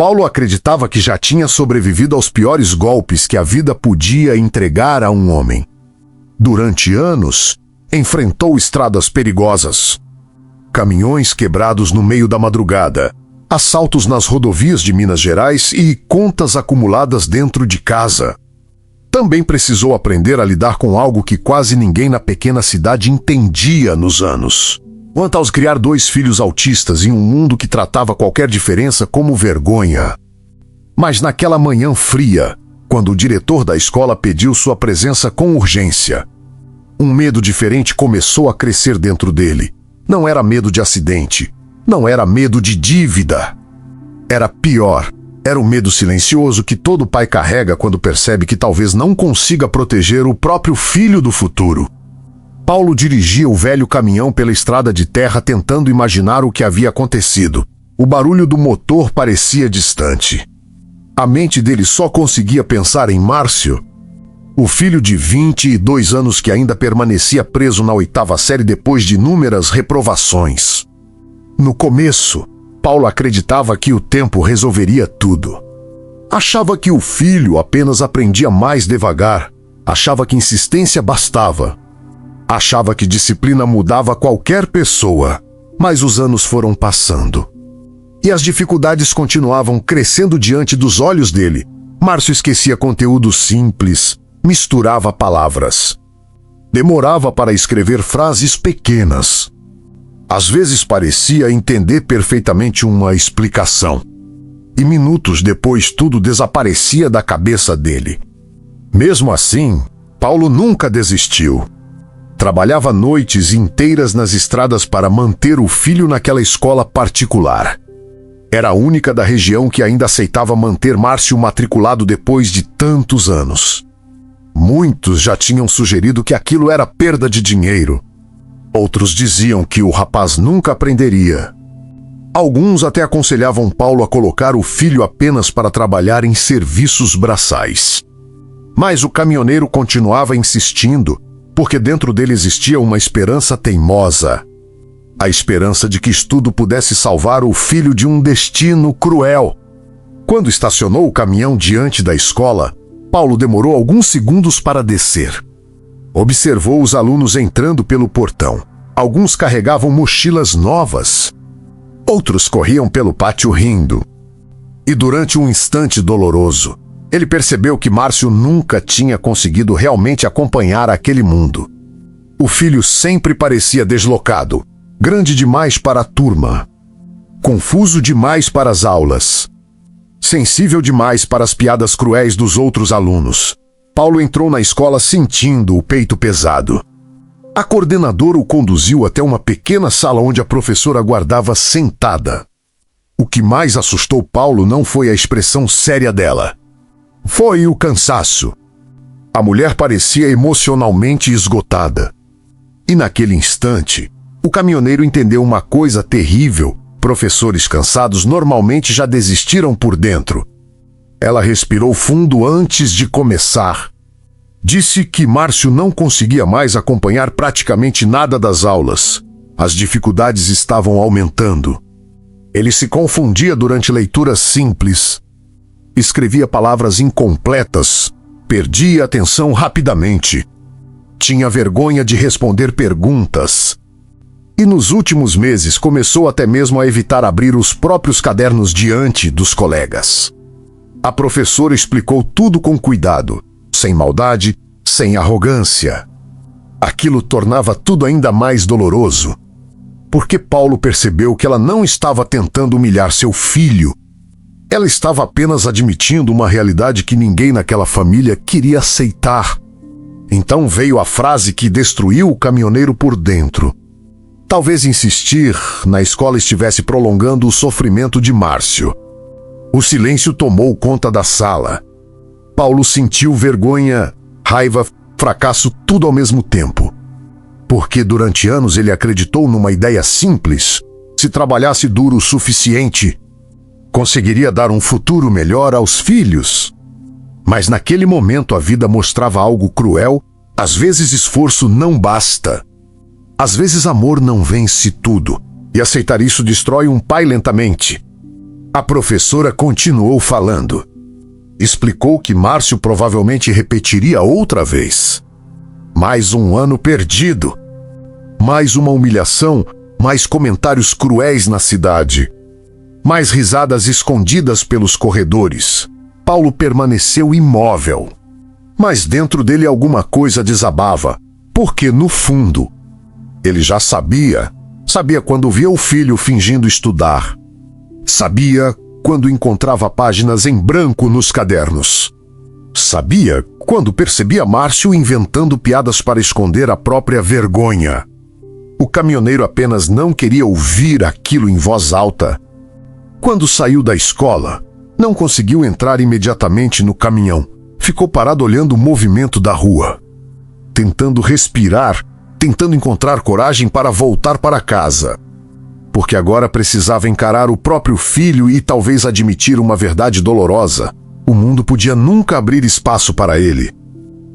Paulo acreditava que já tinha sobrevivido aos piores golpes que a vida podia entregar a um homem. Durante anos, enfrentou estradas perigosas, caminhões quebrados no meio da madrugada, assaltos nas rodovias de Minas Gerais e contas acumuladas dentro de casa. Também precisou aprender a lidar com algo que quase ninguém na pequena cidade entendia nos anos. Quanto aos criar 2 filhos autistas em um mundo que tratava qualquer diferença como vergonha. Mas naquela manhã fria, quando o diretor da escola pediu sua presença com urgência, um medo diferente começou a crescer dentro dele. Não era medo de acidente, não era medo de dívida. Era pior, era o medo silencioso que todo pai carrega quando percebe que talvez não consiga proteger o próprio filho do futuro. Paulo dirigia o velho caminhão pela estrada de terra tentando imaginar o que havia acontecido. O barulho do motor parecia distante. A mente dele só conseguia pensar em Márcio, o filho de 22 anos que ainda permanecia preso na 8ª série depois de inúmeras reprovações. No começo, Paulo acreditava que o tempo resolveria tudo. Achava que o filho apenas aprendia mais devagar. Achava que insistência bastava. Achava que disciplina mudava qualquer pessoa, mas os anos foram passando. E as dificuldades continuavam crescendo diante dos olhos dele. Márcio esquecia conteúdo simples, misturava palavras. Demorava para escrever frases pequenas. Às vezes parecia entender perfeitamente uma explicação. E minutos depois tudo desaparecia da cabeça dele. Mesmo assim, Paulo nunca desistiu. Trabalhava noites inteiras nas estradas para manter o filho naquela escola particular. Era a única da região que ainda aceitava manter Márcio matriculado depois de tantos anos. Muitos já tinham sugerido que aquilo era perda de dinheiro. Outros diziam que o rapaz nunca aprenderia. Alguns até aconselhavam Paulo a colocar o filho apenas para trabalhar em serviços braçais. Mas o caminhoneiro continuava insistindo, porque dentro dele existia uma esperança teimosa. A esperança de que estudo pudesse salvar o filho de um destino cruel. Quando estacionou o caminhão diante da escola, Paulo demorou alguns segundos para descer. Observou os alunos entrando pelo portão. Alguns carregavam mochilas novas. Outros corriam pelo pátio rindo. E durante um instante doloroso, ele percebeu que Márcio nunca tinha conseguido realmente acompanhar aquele mundo. O filho sempre parecia deslocado, grande demais para a turma, confuso demais para as aulas, sensível demais para as piadas cruéis dos outros alunos. Paulo entrou na escola sentindo o peito pesado. A coordenadora o conduziu até uma pequena sala onde a professora aguardava sentada. O que mais assustou Paulo não foi a expressão séria dela. Foi o cansaço. A mulher parecia emocionalmente esgotada. E naquele instante, o caminhoneiro entendeu uma coisa terrível. Professores cansados normalmente já desistiram por dentro. Ela respirou fundo antes de começar. Disse que Márcio não conseguia mais acompanhar praticamente nada das aulas. As dificuldades estavam aumentando. Ele se confundia durante leituras simples. Escrevia palavras incompletas. Perdia a atenção rapidamente. Tinha vergonha de responder perguntas. E nos últimos meses começou até mesmo a evitar abrir os próprios cadernos diante dos colegas. A professora explicou tudo com cuidado, sem maldade, sem arrogância. Aquilo tornava tudo ainda mais doloroso, porque Paulo percebeu que ela não estava tentando humilhar seu filho. Ela estava apenas admitindo uma realidade que ninguém naquela família queria aceitar. Então veio a frase que destruiu o caminhoneiro por dentro. Talvez insistir na escola estivesse prolongando o sofrimento de Márcio. O silêncio tomou conta da sala. Paulo sentiu vergonha, raiva, fracasso, tudo ao mesmo tempo. Porque durante anos ele acreditou numa ideia simples. Se trabalhasse duro o suficiente, conseguiria dar um futuro melhor aos filhos. Mas naquele momento a vida mostrava algo cruel. Às vezes esforço não basta. Às vezes amor não vence tudo. E aceitar isso destrói um pai lentamente. A professora continuou falando. Explicou que Márcio provavelmente repetiria outra vez. Mais um ano perdido. Mais uma humilhação, mais comentários cruéis na cidade. Mais risadas escondidas pelos corredores. Paulo permaneceu imóvel. Mas dentro dele alguma coisa desabava, porque no fundo, ele já sabia. Sabia quando via o filho fingindo estudar. Sabia quando encontrava páginas em branco nos cadernos. Sabia quando percebia Márcio inventando piadas para esconder a própria vergonha. O caminhoneiro apenas não queria ouvir aquilo em voz alta. Quando saiu da escola, não conseguiu entrar imediatamente no caminhão. Ficou parado olhando o movimento da rua, tentando respirar, tentando encontrar coragem para voltar para casa. Porque agora precisava encarar o próprio filho e talvez admitir uma verdade dolorosa. O mundo podia nunca abrir espaço para ele.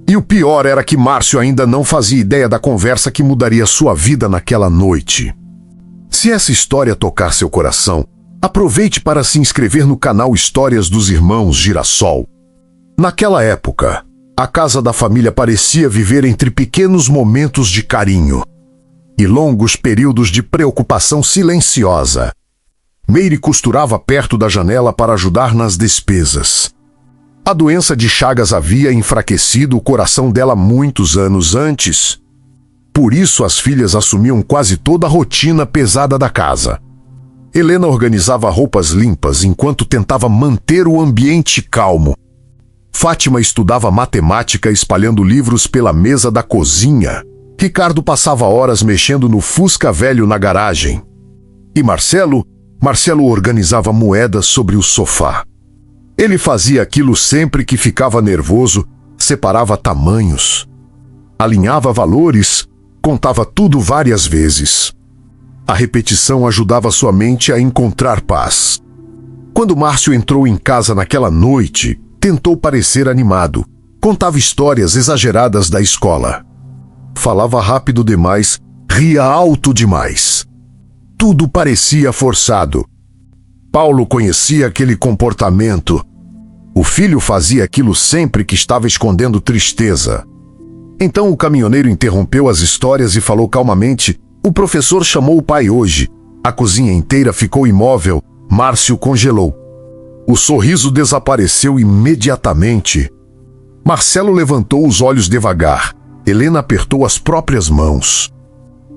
E o pior era que Márcio ainda não fazia ideia da conversa que mudaria sua vida naquela noite. Se essa história tocar seu coração, aproveite para se inscrever no canal Histórias dos Irmãos Girassol. Naquela época, a casa da família parecia viver entre pequenos momentos de carinho e longos períodos de preocupação silenciosa. Meire costurava perto da janela para ajudar nas despesas. A doença de Chagas havia enfraquecido o coração dela muitos anos antes. Por isso as filhas assumiam quase toda a rotina pesada da casa. Helena organizava roupas limpas enquanto tentava manter o ambiente calmo. Fátima estudava matemática espalhando livros pela mesa da cozinha. Ricardo passava horas mexendo no Fusca velho na garagem. E Marcelo organizava moedas sobre o sofá. Ele fazia aquilo sempre que ficava nervoso, separava tamanhos, alinhava valores, contava tudo várias vezes. A repetição ajudava sua mente a encontrar paz. Quando Márcio entrou em casa naquela noite, tentou parecer animado. Contava histórias exageradas da escola. Falava rápido demais, ria alto demais. Tudo parecia forçado. Paulo conhecia aquele comportamento. O filho fazia aquilo sempre que estava escondendo tristeza. Então o caminhoneiro interrompeu as histórias e falou calmamente: "O professor chamou o pai hoje." A cozinha inteira ficou imóvel. Márcio congelou. O sorriso desapareceu imediatamente. Marcelo levantou os olhos devagar. Helena apertou as próprias mãos.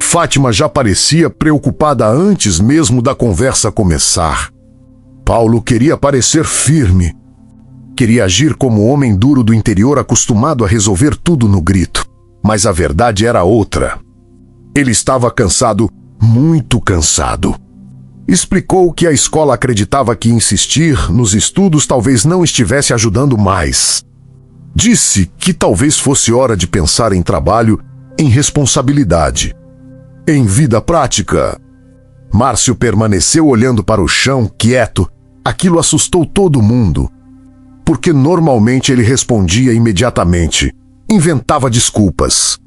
Fátima já parecia preocupada antes mesmo da conversa começar. Paulo queria parecer firme. Queria agir como homem duro do interior acostumado a resolver tudo no grito. Mas a verdade era outra. Ele estava cansado, muito cansado. Explicou que a escola acreditava que insistir nos estudos talvez não estivesse ajudando mais. Disse que talvez fosse hora de pensar em trabalho, em responsabilidade, em vida prática. Márcio permaneceu olhando para o chão, quieto. Aquilo assustou todo mundo. Porque normalmente ele respondia imediatamente, inventava desculpas,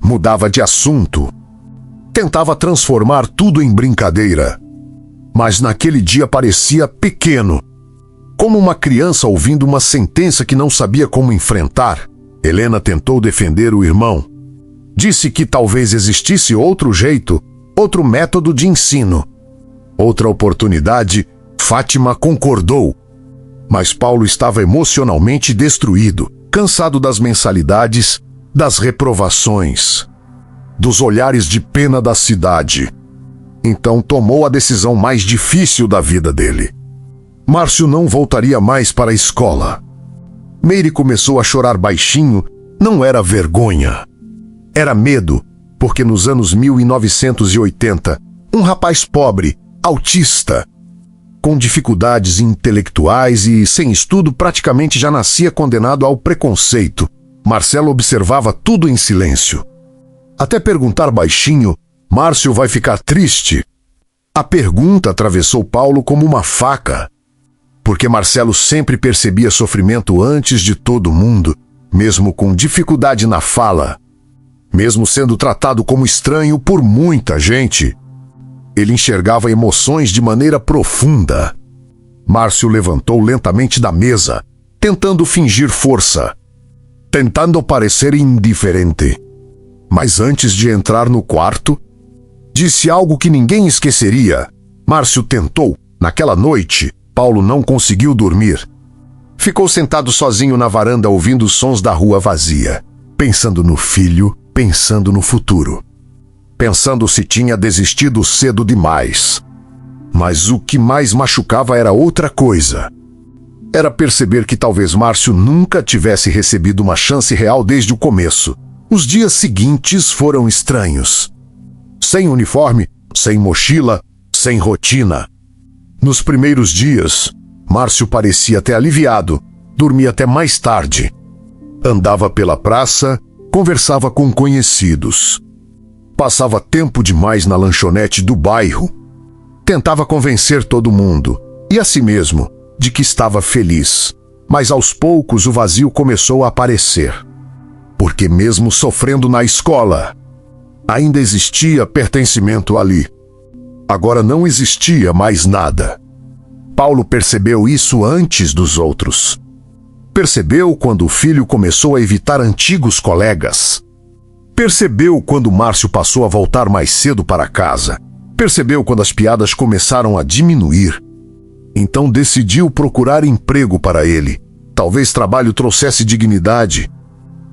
mudava de assunto, tentava transformar tudo em brincadeira. Mas naquele dia parecia pequeno, como uma criança ouvindo uma sentença que não sabia como enfrentar. Helena tentou defender o irmão. Disse que talvez existisse outro jeito, outro método de ensino. Outra oportunidade. Fátima concordou. Mas Paulo estava emocionalmente destruído, cansado das mensalidades, das reprovações, dos olhares de pena da cidade. Então tomou a decisão mais difícil da vida dele. Márcio não voltaria mais para a escola. Meire começou a chorar baixinho. Não era vergonha. Era medo, porque nos anos 1980, um rapaz pobre, autista, com dificuldades intelectuais e sem estudo, praticamente já nascia condenado ao preconceito. Marcelo observava tudo em silêncio. Até perguntar baixinho: "Márcio vai ficar triste?" A pergunta atravessou Paulo como uma faca. Porque Marcelo sempre percebia sofrimento antes de todo mundo, mesmo com dificuldade na fala, mesmo sendo tratado como estranho por muita gente. Ele enxergava emoções de maneira profunda. Márcio levantou lentamente da mesa, tentando fingir força, tentando parecer indiferente. Mas antes de entrar no quarto, disse algo que ninguém esqueceria. Márcio tentou. Naquela noite, Paulo não conseguiu dormir. Ficou sentado sozinho na varanda ouvindo os sons da rua vazia, pensando no filho, pensando no futuro. Pensando se tinha desistido cedo demais. Mas o que mais machucava era outra coisa. Era perceber que talvez Márcio nunca tivesse recebido uma chance real desde o começo. Os dias seguintes foram estranhos. Sem uniforme, sem mochila, sem rotina. Nos primeiros dias, Márcio parecia até aliviado, dormia até mais tarde. Andava pela praça, conversava com conhecidos. Passava tempo demais na lanchonete do bairro. Tentava convencer todo mundo, e a si mesmo, de que estava feliz. Mas aos poucos o vazio começou a aparecer. Porque mesmo sofrendo na escola, ainda existia pertencimento ali. Agora não existia mais nada. Paulo percebeu isso antes dos outros. Percebeu quando o filho começou a evitar antigos colegas. Percebeu quando Márcio passou a voltar mais cedo para casa. Percebeu quando as piadas começaram a diminuir. Então decidiu procurar emprego para ele. Talvez trabalho trouxesse dignidade.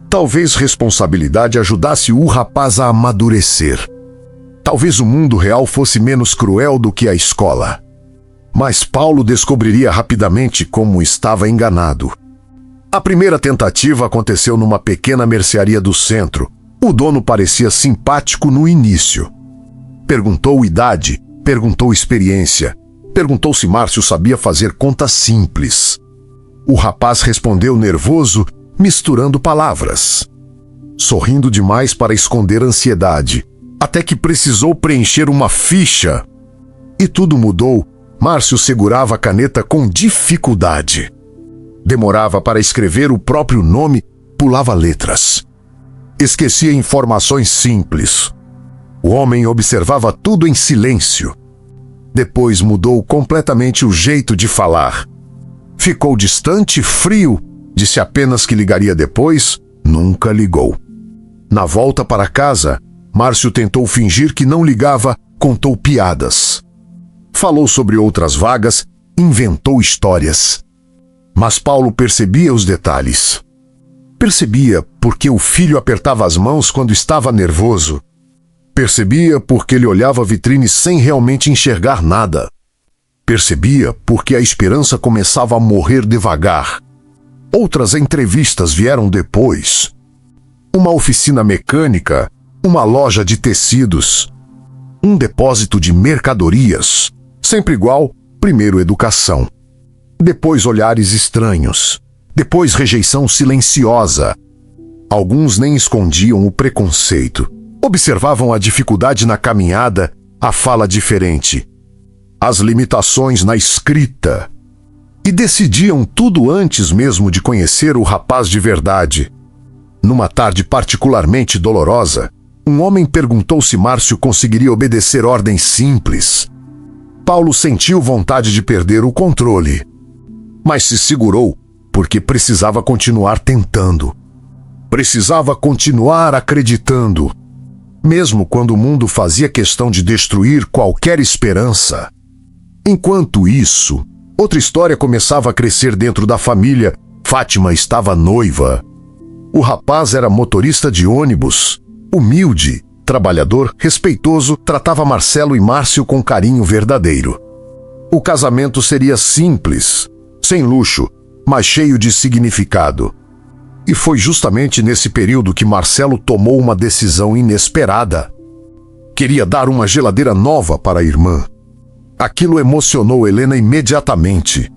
Talvez responsabilidade ajudasse o rapaz a amadurecer. Talvez o mundo real fosse menos cruel do que a escola. Mas Paulo descobriria rapidamente como estava enganado. A primeira tentativa aconteceu numa pequena mercearia do centro. O dono parecia simpático no início. Perguntou idade, perguntou experiência, perguntou se Márcio sabia fazer conta simples. O rapaz respondeu nervoso, misturando palavras. Sorrindo demais para esconder ansiedade, até que precisou preencher uma ficha. E tudo mudou. Márcio segurava a caneta com dificuldade. Demorava para escrever o próprio nome, pulava letras. Esquecia informações simples. O homem observava tudo em silêncio. Depois mudou completamente o jeito de falar. Ficou distante, frio, disse apenas que ligaria depois, nunca ligou. Na volta para casa, Márcio tentou fingir que não ligava, contou piadas. Falou sobre outras vagas, inventou histórias. Mas Paulo percebia os detalhes. Percebia porque o filho apertava as mãos quando estava nervoso. Percebia porque ele olhava a vitrine sem realmente enxergar nada. Percebia porque a esperança começava a morrer devagar. Outras entrevistas vieram depois. Uma oficina mecânica, uma loja de tecidos, um depósito de mercadorias. Sempre igual, primeiro educação. Depois olhares estranhos. Depois rejeição silenciosa. Alguns nem escondiam o preconceito. Observavam a dificuldade na caminhada, a fala diferente, as limitações na escrita. E decidiam tudo antes mesmo de conhecer o rapaz de verdade. Numa tarde particularmente dolorosa, um homem perguntou se Márcio conseguiria obedecer ordens simples. Paulo sentiu vontade de perder o controle, mas se segurou porque precisava continuar tentando. Precisava continuar acreditando. Mesmo quando o mundo fazia questão de destruir qualquer esperança. Enquanto isso, outra história começava a crescer dentro da família. Fátima estava noiva. O rapaz era motorista de ônibus. Humilde, trabalhador, respeitoso, tratava Marcelo e Márcio com carinho verdadeiro. O casamento seria simples, sem luxo, mas cheio de significado. E foi justamente nesse período que Marcelo tomou uma decisão inesperada. Queria dar uma geladeira nova para a irmã. Aquilo emocionou Helena imediatamente,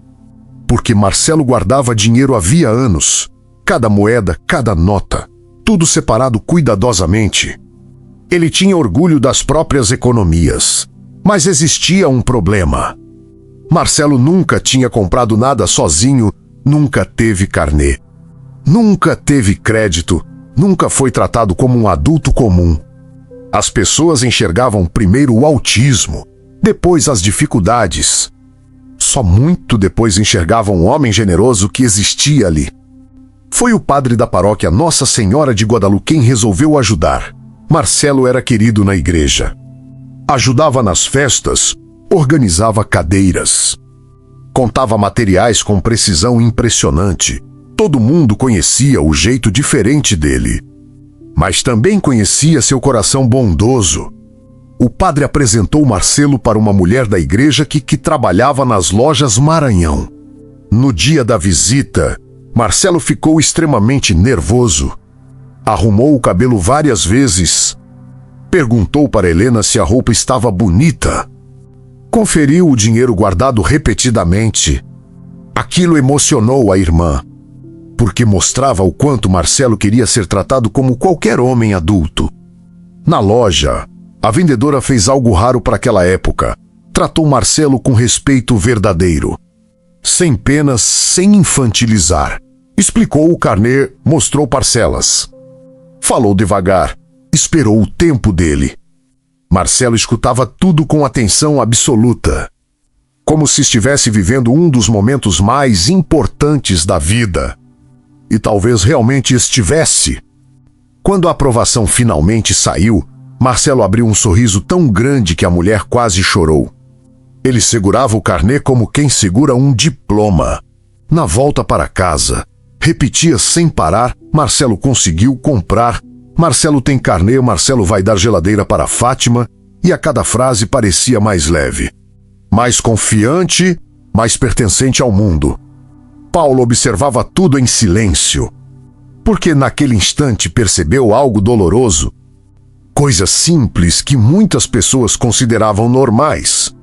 porque Marcelo guardava dinheiro havia anos. Cada moeda, cada nota, tudo separado cuidadosamente. Ele tinha orgulho das próprias economias, mas existia um problema. Marcelo nunca tinha comprado nada sozinho, nunca teve carnê. Nunca teve crédito, nunca foi tratado como um adulto comum. As pessoas enxergavam primeiro o autismo, depois as dificuldades. Só muito depois enxergavam o homem generoso que existia ali. Foi o padre da paróquia Nossa Senhora de Guadalupe quem resolveu ajudar. Marcelo era querido na igreja. Ajudava nas festas, organizava cadeiras. Contava materiais com precisão impressionante. Todo mundo conhecia o jeito diferente dele. Mas também conhecia seu coração bondoso. O padre apresentou Marcelo para uma mulher da igreja que trabalhava nas lojas Maranhão. No dia da visita, Marcelo ficou extremamente nervoso. Arrumou o cabelo várias vezes. Perguntou para Helena se a roupa estava bonita. Conferiu o dinheiro guardado repetidamente. Aquilo emocionou a irmã, porque mostrava o quanto Marcelo queria ser tratado como qualquer homem adulto. Na loja, a vendedora fez algo raro para aquela época. Tratou Marcelo com respeito verdadeiro. Sem penas, sem infantilizar. Explicou o carnê, mostrou parcelas. Falou devagar, esperou o tempo dele. Marcelo escutava tudo com atenção absoluta, como se estivesse vivendo um dos momentos mais importantes da vida. E talvez realmente estivesse. Quando a aprovação finalmente saiu, Marcelo abriu um sorriso tão grande que a mulher quase chorou. Ele segurava o carnê como quem segura um diploma. Na volta para casa, repetia sem parar: Marcelo conseguiu comprar, Marcelo tem carnê, Marcelo vai dar geladeira para Fátima, e a cada frase parecia mais leve, mais confiante, mais pertencente ao mundo. Paulo observava tudo em silêncio, porque naquele instante percebeu algo doloroso. Coisas simples que muitas pessoas consideravam normais.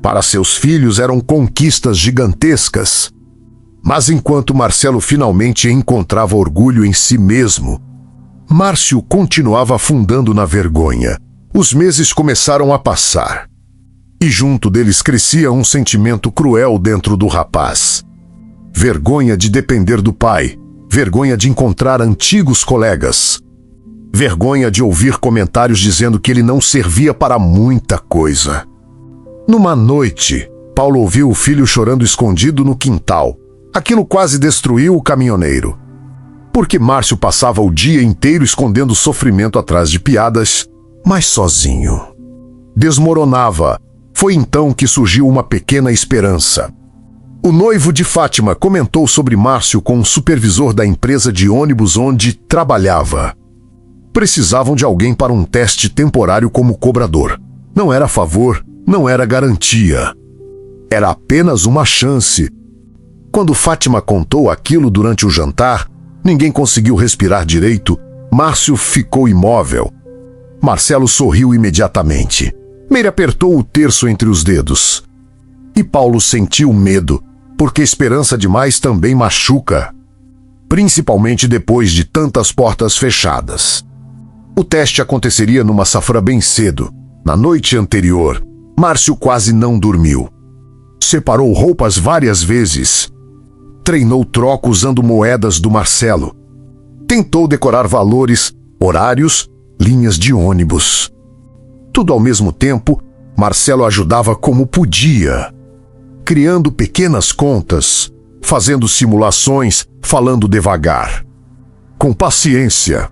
Para seus filhos eram conquistas gigantescas. Mas enquanto Marcelo finalmente encontrava orgulho em si mesmo, Márcio continuava afundando na vergonha. Os meses começaram a passar. E junto deles crescia um sentimento cruel dentro do rapaz. Vergonha de depender do pai. Vergonha de encontrar antigos colegas. Vergonha de ouvir comentários dizendo que ele não servia para muita coisa. Numa noite, Paulo ouviu o filho chorando escondido no quintal. Aquilo quase destruiu o caminhoneiro. Porque Márcio passava o dia inteiro escondendo sofrimento atrás de piadas, mas sozinho. Desmoronava. Foi então que surgiu uma pequena esperança. O noivo de Fátima comentou sobre Márcio com um supervisor da empresa de ônibus onde trabalhava. Precisavam de alguém para um teste temporário como cobrador. Não era favor, não era garantia. Era apenas uma chance. Quando Fátima contou aquilo durante o jantar, ninguém conseguiu respirar direito. Márcio ficou imóvel. Marcelo sorriu imediatamente. Meire apertou o terço entre os dedos. E Paulo sentiu medo, porque esperança demais também machuca. Principalmente depois de tantas portas fechadas. O teste aconteceria numa safra bem cedo. Na noite anterior, Márcio quase não dormiu. Separou roupas várias vezes. Treinou troca usando moedas do Marcelo. Tentou decorar valores, horários, linhas de ônibus. Tudo ao mesmo tempo, Marcelo ajudava como podia. Criando pequenas contas, fazendo simulações, falando devagar. Com paciência.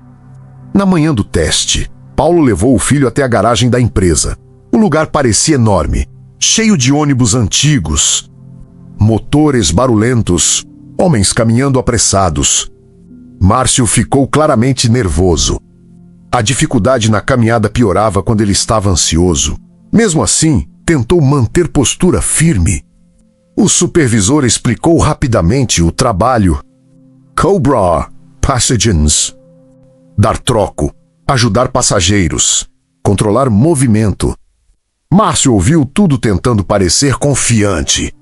Na manhã do teste, Paulo levou o filho até a garagem da empresa. O lugar parecia enorme, cheio de ônibus antigos, motores barulhentos, homens caminhando apressados. Márcio ficou claramente nervoso. A dificuldade na caminhada piorava quando ele estava ansioso. Mesmo assim, tentou manter postura firme. O supervisor explicou rapidamente o trabalho. Cobra Passengers. Dar troco, ajudar passageiros, controlar movimento. Márcio ouviu tudo tentando parecer confiante.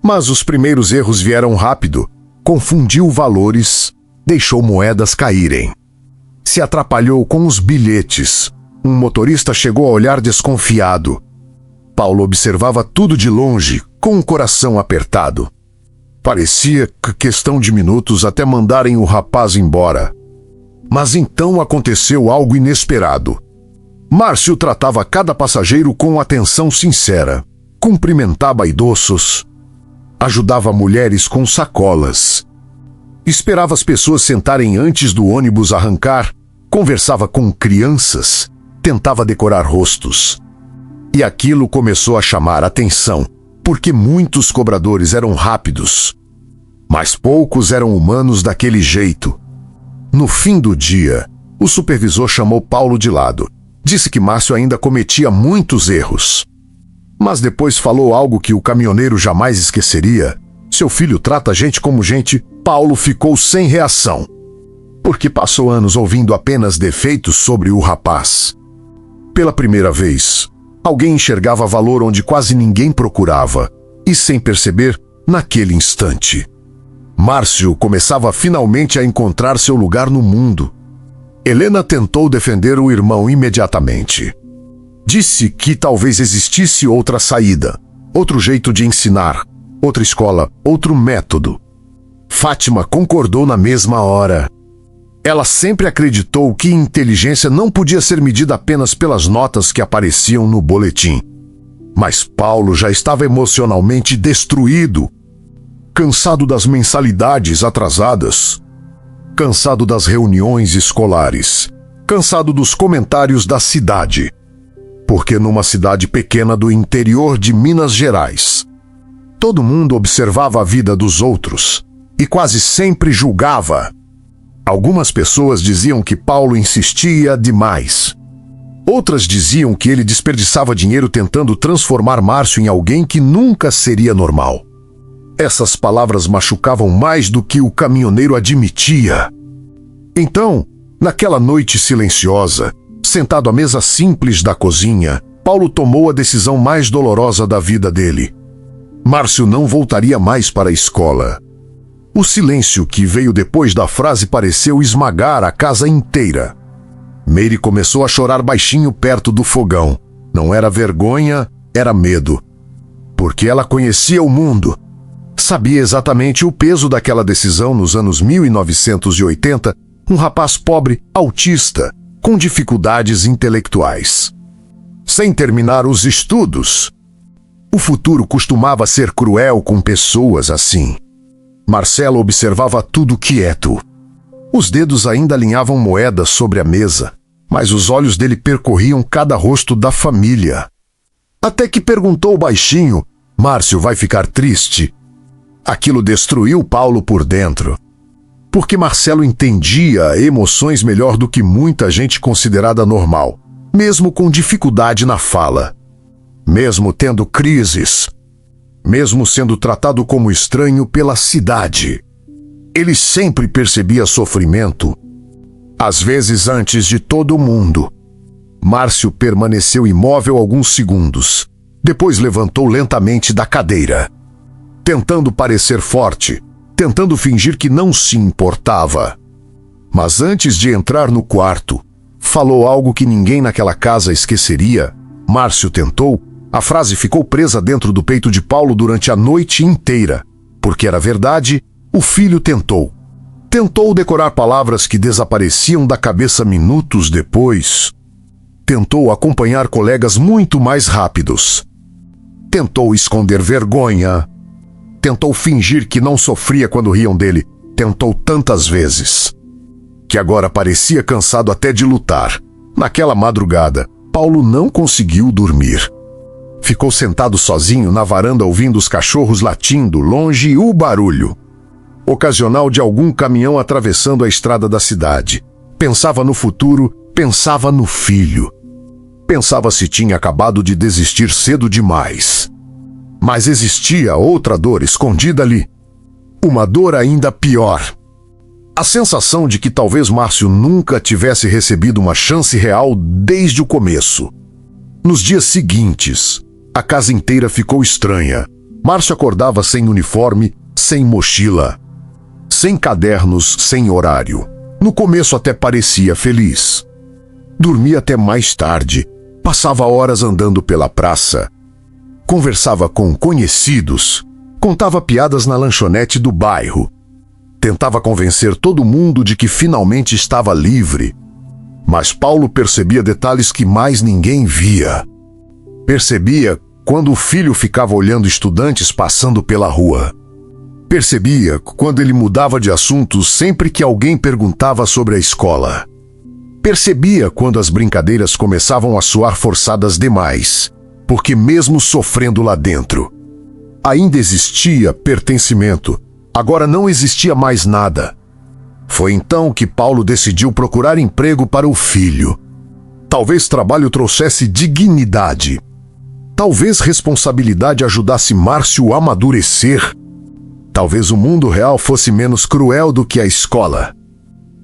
Mas os primeiros erros vieram rápido. Confundiu valores, deixou moedas caírem. Se atrapalhou com os bilhetes. Um motorista chegou a olhar desconfiado. Paulo observava tudo de longe, com o coração apertado. Parecia questão de minutos até mandarem o rapaz embora. Mas então aconteceu algo inesperado. Márcio tratava cada passageiro com atenção sincera. Cumprimentava idosos, ajudava mulheres com sacolas, esperava as pessoas sentarem antes do ônibus arrancar, conversava com crianças, tentava decorar rostos. E aquilo começou a chamar atenção, porque muitos cobradores eram rápidos, mas poucos eram humanos daquele jeito. No fim do dia, o supervisor chamou Paulo de lado. Disse que Márcio ainda cometia muitos erros. Mas depois falou algo que o caminhoneiro jamais esqueceria. Seu filho trata a gente como gente. Paulo ficou sem reação, porque passou anos ouvindo apenas defeitos sobre o rapaz. Pela primeira vez, alguém enxergava valor onde quase ninguém procurava, e sem perceber, naquele instante, Márcio começava finalmente a encontrar seu lugar no mundo. Helena tentou defender o irmão imediatamente. Disse que talvez existisse outra saída, outro jeito de ensinar, outra escola, outro método. Fátima concordou na mesma hora. Ela sempre acreditou que inteligência não podia ser medida apenas pelas notas que apareciam no boletim. Mas Paulo já estava emocionalmente destruído, cansado das mensalidades atrasadas, cansado das reuniões escolares, cansado dos comentários da cidade. Porque numa cidade pequena do interior de Minas Gerais, todo mundo observava a vida dos outros e quase sempre julgava. Algumas pessoas diziam que Paulo insistia demais. Outras diziam que ele desperdiçava dinheiro tentando transformar Márcio em alguém que nunca seria normal. Essas palavras machucavam mais do que o caminhoneiro admitia. Então, naquela noite silenciosa, sentado à mesa simples da cozinha, Paulo tomou a decisão mais dolorosa da vida dele. Márcio não voltaria mais para a escola. O silêncio que veio depois da frase pareceu esmagar a casa inteira. Meire começou a chorar baixinho perto do fogão. Não era vergonha, era medo. Porque ela conhecia o mundo. Sabia exatamente o peso daquela decisão nos anos 1980, um rapaz pobre, autista, com dificuldades intelectuais. Sem terminar os estudos. O futuro costumava ser cruel com pessoas assim. Marcelo observava tudo quieto. Os dedos ainda alinhavam moedas sobre a mesa, mas os olhos dele percorriam cada rosto da família. Até que perguntou baixinho: "Márcio vai ficar triste?" Aquilo destruiu Paulo por dentro. Porque Marcelo entendia emoções melhor do que muita gente considerada normal, mesmo com dificuldade na fala, mesmo tendo crises, mesmo sendo tratado como estranho pela cidade. Ele sempre percebia sofrimento, às vezes antes de todo mundo. Márcio permaneceu imóvel alguns segundos, depois levantou lentamente da cadeira, tentando parecer forte, tentando fingir que não se importava. Mas antes de entrar no quarto, falou algo que ninguém naquela casa esqueceria. Márcio tentou. A frase ficou presa dentro do peito de Paulo durante a noite inteira. Porque era verdade, o filho tentou. Tentou decorar palavras que desapareciam da cabeça minutos depois. Tentou acompanhar colegas muito mais rápidos. Tentou esconder vergonha. Tentou fingir que não sofria quando riam dele. Tentou tantas vezes que agora parecia cansado até de lutar. Naquela madrugada, Paulo não conseguiu dormir. Ficou sentado sozinho na varanda ouvindo os cachorros latindo longe e o barulho ocasional de algum caminhão atravessando a estrada da cidade. Pensava no futuro, pensava no filho. Pensava se tinha acabado de desistir cedo demais. Mas existia outra dor escondida ali. Uma dor ainda pior. A sensação de que talvez Márcio nunca tivesse recebido uma chance real desde o começo. Nos dias seguintes, a casa inteira ficou estranha. Márcio acordava sem uniforme, sem mochila, sem cadernos, sem horário. No começo até parecia feliz. Dormia até mais tarde, passava horas andando pela praça. Conversava com conhecidos, contava piadas na lanchonete do bairro. Tentava convencer todo mundo de que finalmente estava livre. Mas Paulo percebia detalhes que mais ninguém via. Percebia quando o filho ficava olhando estudantes passando pela rua. Percebia quando ele mudava de assunto sempre que alguém perguntava sobre a escola. Percebia quando as brincadeiras começavam a soar forçadas demais, porque mesmo sofrendo lá dentro, ainda existia pertencimento. Agora não existia mais nada. Foi então que Paulo decidiu procurar emprego para o filho. Talvez trabalho trouxesse dignidade. Talvez responsabilidade ajudasse Márcio a amadurecer. Talvez o mundo real fosse menos cruel do que a escola.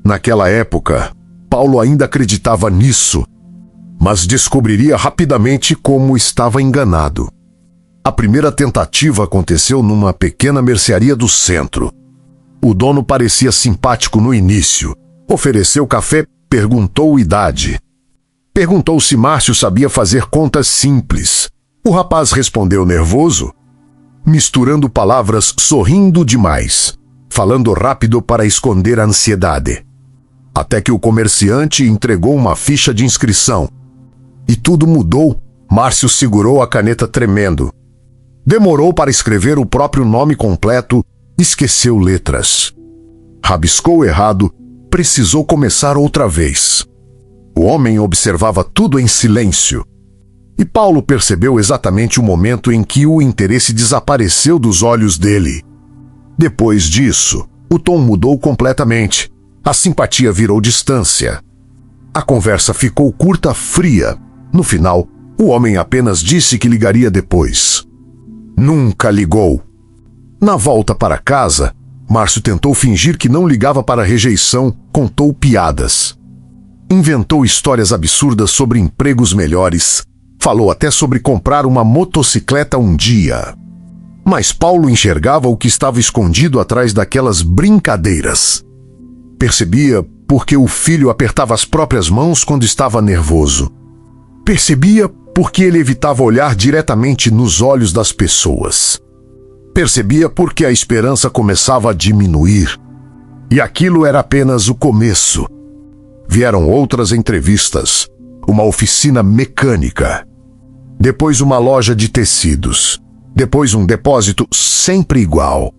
Naquela época, Paulo ainda acreditava nisso, mas descobriria rapidamente como estava enganado. A primeira tentativa aconteceu numa pequena mercearia do centro. O dono parecia simpático no início. Ofereceu café, perguntou idade. Perguntou se Márcio sabia fazer contas simples. O rapaz respondeu nervoso, misturando palavras, sorrindo demais, falando rápido para esconder a ansiedade. Até que o comerciante entregou uma ficha de inscrição. E tudo mudou. Márcio segurou a caneta tremendo. Demorou para escrever o próprio nome completo, esqueceu letras. Rabiscou errado, precisou começar outra vez. O homem observava tudo em silêncio. E Paulo percebeu exatamente o momento em que o interesse desapareceu dos olhos dele. Depois disso, o tom mudou completamente. A simpatia virou distância. A conversa ficou curta, fria. No final, o homem apenas disse que ligaria depois. Nunca ligou. Na volta para casa, Márcio tentou fingir que não ligava para a rejeição, contou piadas. Inventou histórias absurdas sobre empregos melhores. Falou até sobre comprar uma motocicleta um dia. Mas Paulo enxergava o que estava escondido atrás daquelas brincadeiras. Percebia porque o filho apertava as próprias mãos quando estava nervoso. Percebia porque ele evitava olhar diretamente nos olhos das pessoas. Percebia porque a esperança começava a diminuir. E aquilo era apenas o começo. Vieram outras entrevistas, uma oficina mecânica, depois uma loja de tecidos, depois um depósito sempre igual.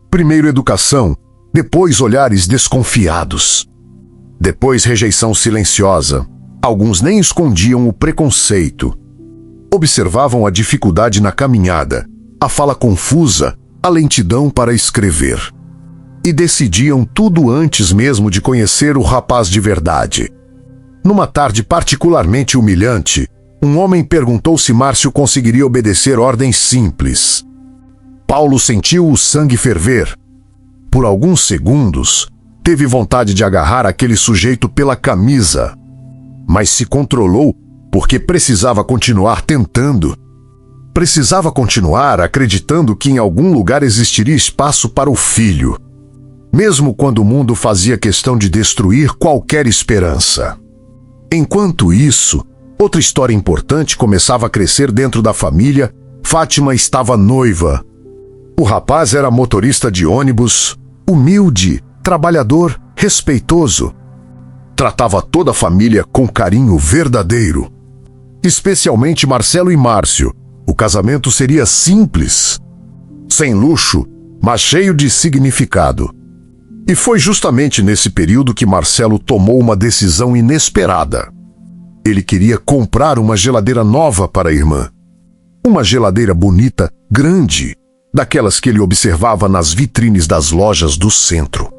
Primeiro educação, depois olhares desconfiados. Depois rejeição silenciosa. Alguns nem escondiam o preconceito. Observavam a dificuldade na caminhada, a fala confusa, a lentidão para escrever. E decidiam tudo antes mesmo de conhecer o rapaz de verdade. Numa tarde particularmente humilhante, um homem perguntou se Márcio conseguiria obedecer ordens simples. Paulo sentiu o sangue ferver. Por alguns segundos, teve vontade de agarrar aquele sujeito pela camisa, mas se controlou porque precisava continuar tentando. Precisava continuar acreditando que em algum lugar existiria espaço para o filho, mesmo quando o mundo fazia questão de destruir qualquer esperança. Enquanto isso, outra história importante começava a crescer dentro da família. Fátima estava noiva. O rapaz era motorista de ônibus, humilde, trabalhador, respeitoso. Tratava toda a família com carinho verdadeiro. Especialmente Marcelo e Márcio. O casamento seria simples, sem luxo, mas cheio de significado. E foi justamente nesse período que Marcelo tomou uma decisão inesperada. Ele queria comprar uma geladeira nova para a irmã. Uma geladeira bonita, grande, daquelas que ele observava nas vitrines das lojas do centro.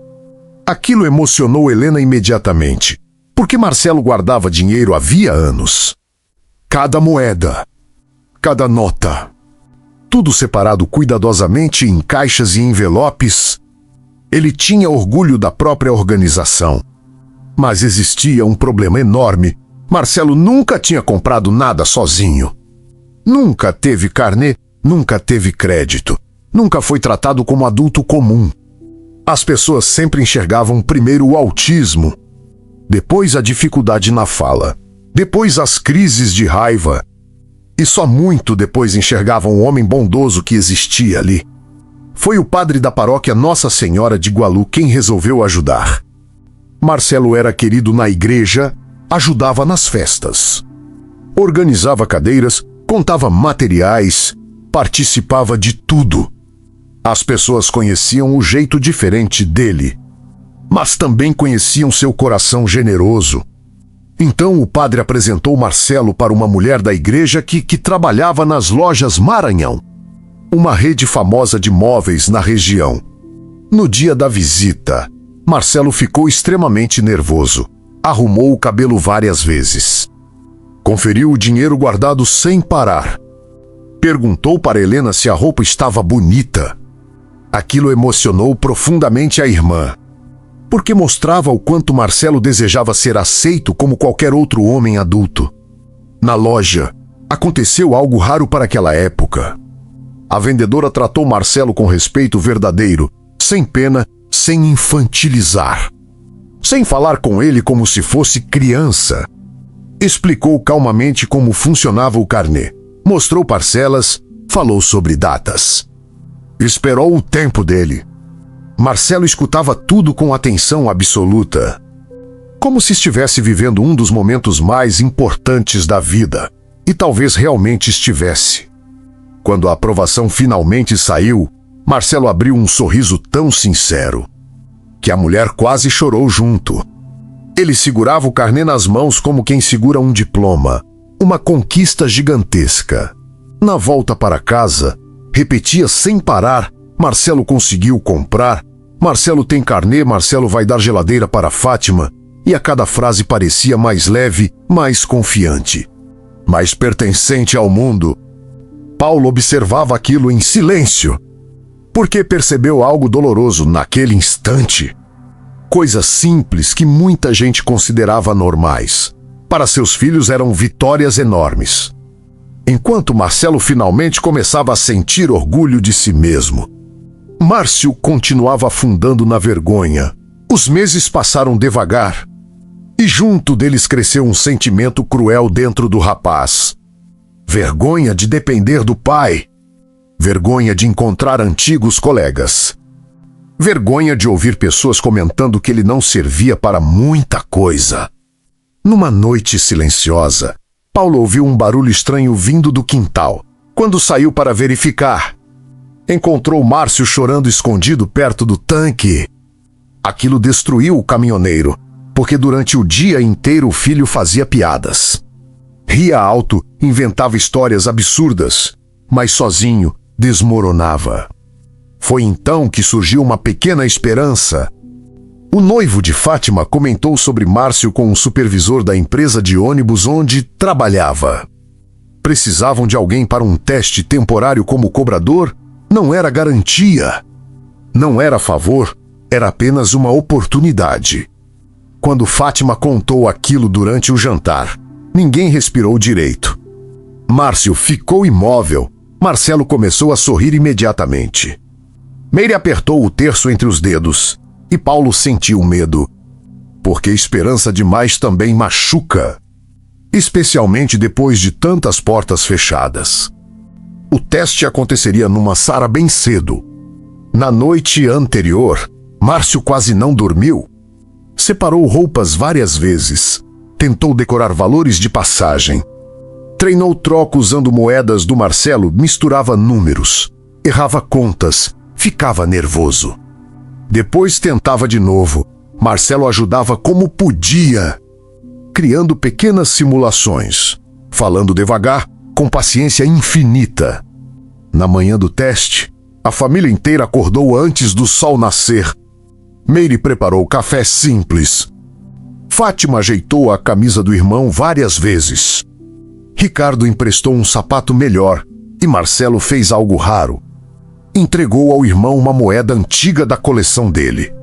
Aquilo emocionou Helena imediatamente, porque Marcelo guardava dinheiro havia anos. Cada moeda, cada nota, tudo separado cuidadosamente em caixas e envelopes. Ele tinha orgulho da própria organização. Mas existia um problema enorme. Marcelo nunca tinha comprado nada sozinho. Nunca teve carnê, nunca teve crédito. Nunca foi tratado como adulto comum. As pessoas sempre enxergavam primeiro o autismo, depois a dificuldade na fala, depois as crises de raiva. E só muito depois enxergavam o homem bondoso que existia ali. Foi o padre da paróquia Nossa Senhora de Gualu quem resolveu ajudar. Marcelo era querido na igreja, ajudava nas festas. Organizava cadeiras, Contava materiais, participava de tudo. As pessoas conheciam o jeito diferente dele, mas também conheciam seu coração generoso. Então o padre apresentou Marcelo para uma mulher da igreja que trabalhava nas lojas Maranhão, uma rede famosa de móveis na região. No dia da visita, Marcelo ficou extremamente nervoso. Arrumou o cabelo várias vezes. Conferiu o dinheiro guardado sem parar. Perguntou para Helena se a roupa estava bonita. Aquilo emocionou profundamente a irmã, porque mostrava o quanto Marcelo desejava ser aceito como qualquer outro homem adulto. Na loja, aconteceu algo raro para aquela época. A vendedora tratou Marcelo com respeito verdadeiro, sem pena, sem infantilizar. Sem falar com ele como se fosse criança. Explicou calmamente como funcionava o carnê. Mostrou parcelas, falou sobre datas. Esperou o tempo dele. Marcelo escutava tudo com atenção absoluta, como se estivesse vivendo um dos momentos mais importantes da vida. E talvez realmente estivesse. Quando a aprovação finalmente saiu, Marcelo abriu um sorriso tão sincero que a mulher quase chorou junto. Ele segurava o carnê nas mãos como quem segura um diploma, uma conquista gigantesca. Na volta para casa, repetia sem parar: Marcelo conseguiu comprar, Marcelo tem carnê, Marcelo vai dar geladeira para Fátima, e a cada frase parecia mais leve, mais confiante, mais pertencente ao mundo. Paulo observava aquilo em silêncio, porque percebeu algo doloroso naquele instante. Coisas simples que muita gente considerava normais, para seus filhos eram vitórias enormes. Enquanto Marcelo finalmente começava a sentir orgulho de si mesmo, Márcio continuava afundando na vergonha. Os meses passaram devagar, e junto deles cresceu um sentimento cruel dentro do rapaz. Vergonha de depender do pai. Vergonha de encontrar antigos colegas. Vergonha de ouvir pessoas comentando que ele não servia para muita coisa. Numa noite silenciosa, Paulo ouviu um barulho estranho vindo do quintal. Quando saiu para verificar, encontrou Márcio chorando escondido perto do tanque. Aquilo destruiu o caminhoneiro, porque durante o dia inteiro o filho fazia piadas. Ria alto, inventava histórias absurdas, mas sozinho desmoronava. Foi então que surgiu uma pequena esperança. O noivo de Fátima comentou sobre Márcio com o supervisor da empresa de ônibus onde trabalhava. Precisavam de alguém para um teste temporário como cobrador? Não era garantia. Não era favor, era apenas uma oportunidade. Quando Fátima contou aquilo durante o jantar, ninguém respirou direito. Márcio ficou imóvel. Marcelo começou a sorrir imediatamente. Meire apertou o terço entre os dedos, e Paulo sentiu medo, porque esperança demais também machuca, especialmente depois de tantas portas fechadas. O teste aconteceria numa sala bem cedo. Na noite anterior, Márcio quase não dormiu. Separou roupas várias vezes, tentou decorar valores de passagem. Treinou troco usando moedas do Marcelo, misturava números, errava contas, ficava nervoso. Depois tentava de novo. Marcelo ajudava como podia, criando pequenas simulações, falando devagar, com paciência infinita. Na manhã do teste, a família inteira acordou antes do sol nascer. Meire preparou café simples. Fátima ajeitou a camisa do irmão várias vezes. Ricardo emprestou um sapato melhor e Marcelo fez algo raro. Entregou ao irmão uma moeda antiga da coleção dele.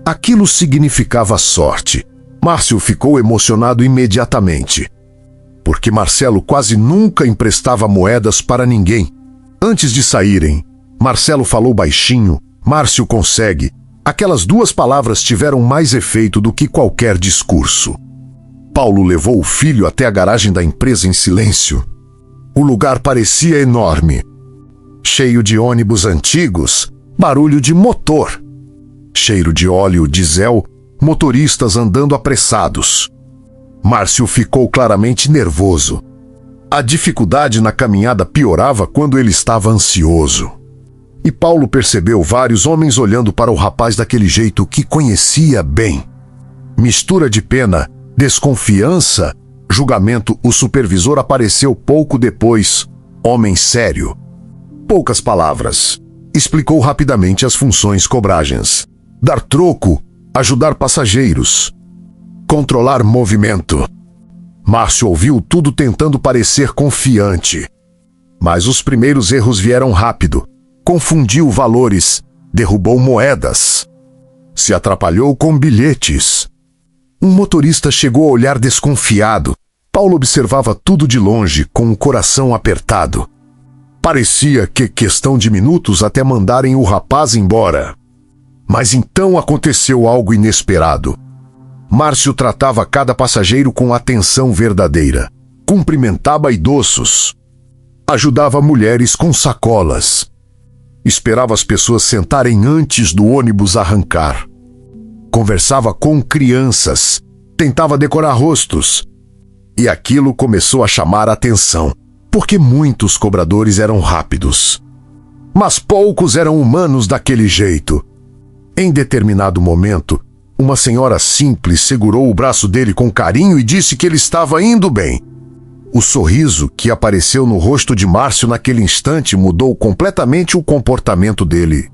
Aquilo significava sorte. Márcio ficou emocionado imediatamente, porque Marcelo quase nunca emprestava moedas para ninguém. Antes de saírem, Marcelo falou baixinho: "Márcio consegue." Aquelas duas palavras tiveram mais efeito do que qualquer discurso. Paulo levou o filho até a garagem da empresa em silêncio. O lugar parecia enorme. Cheio de ônibus antigos, barulho de motor. Cheiro de óleo diesel, motoristas andando apressados. Márcio ficou claramente nervoso. A dificuldade na caminhada piorava quando ele estava ansioso. E Paulo percebeu vários homens olhando para o rapaz daquele jeito que conhecia bem. Mistura de pena, desconfiança, julgamento. O supervisor apareceu pouco depois, homem sério. Poucas palavras. Explicou rapidamente as funções cobragens. Dar troco, ajudar passageiros, controlar movimento. Márcio ouviu tudo tentando parecer confiante. Mas os primeiros erros vieram rápido. Confundiu valores, derrubou moedas. Se atrapalhou com bilhetes. Um motorista chegou a olhar desconfiado. Paulo observava tudo de longe, com o coração apertado. Parecia que questão de minutos até mandarem o rapaz embora. Mas então aconteceu algo inesperado. Márcio tratava cada passageiro com atenção verdadeira. Cumprimentava idosos. Ajudava mulheres com sacolas. Esperava as pessoas sentarem antes do ônibus arrancar. Conversava com crianças. Tentava decorar rostos. E aquilo começou a chamar a atenção, porque muitos cobradores eram rápidos. Mas poucos eram humanos daquele jeito. Em determinado momento, uma senhora simples segurou o braço dele com carinho e disse que ele estava indo bem. O sorriso que apareceu no rosto de Márcio naquele instante mudou completamente o comportamento dele.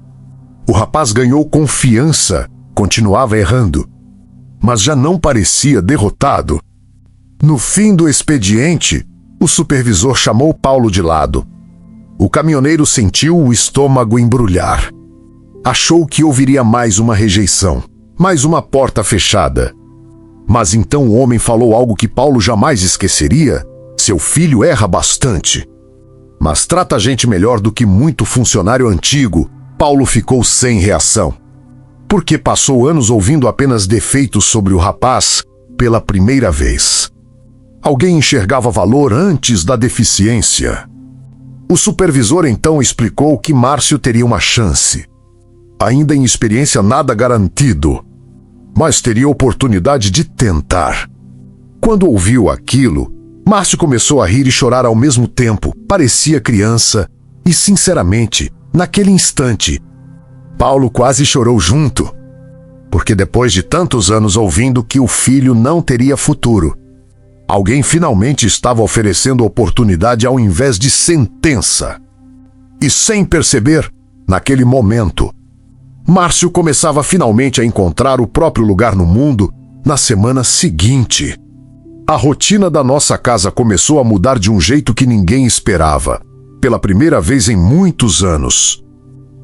O rapaz ganhou confiança, continuava errando, mas já não parecia derrotado. No fim do expediente, o supervisor chamou Paulo de lado. O caminhoneiro sentiu o estômago embrulhar. Achou que ouviria mais uma rejeição, mais uma porta fechada. Mas então o homem falou algo que Paulo jamais esqueceria. Seu filho erra bastante, mas trata a gente melhor do que muito funcionário antigo. Paulo ficou sem reação, porque passou anos ouvindo apenas defeitos sobre o rapaz pela primeira vez. Alguém enxergava valor antes da deficiência. O supervisor então explicou que Márcio teria uma chance. Ainda em experiência nada garantido, mas teria oportunidade de tentar. Quando ouviu aquilo, Márcio começou a rir e chorar ao mesmo tempo. Parecia criança e, sinceramente, naquele instante, Paulo quase chorou junto. Porque depois de tantos anos ouvindo que o filho não teria futuro, alguém finalmente estava oferecendo oportunidade ao invés de sentença. E sem perceber, naquele momento, Márcio começava finalmente a encontrar o próprio lugar no mundo na semana seguinte. A rotina da nossa casa começou a mudar de um jeito que ninguém esperava. Pela primeira vez em muitos anos.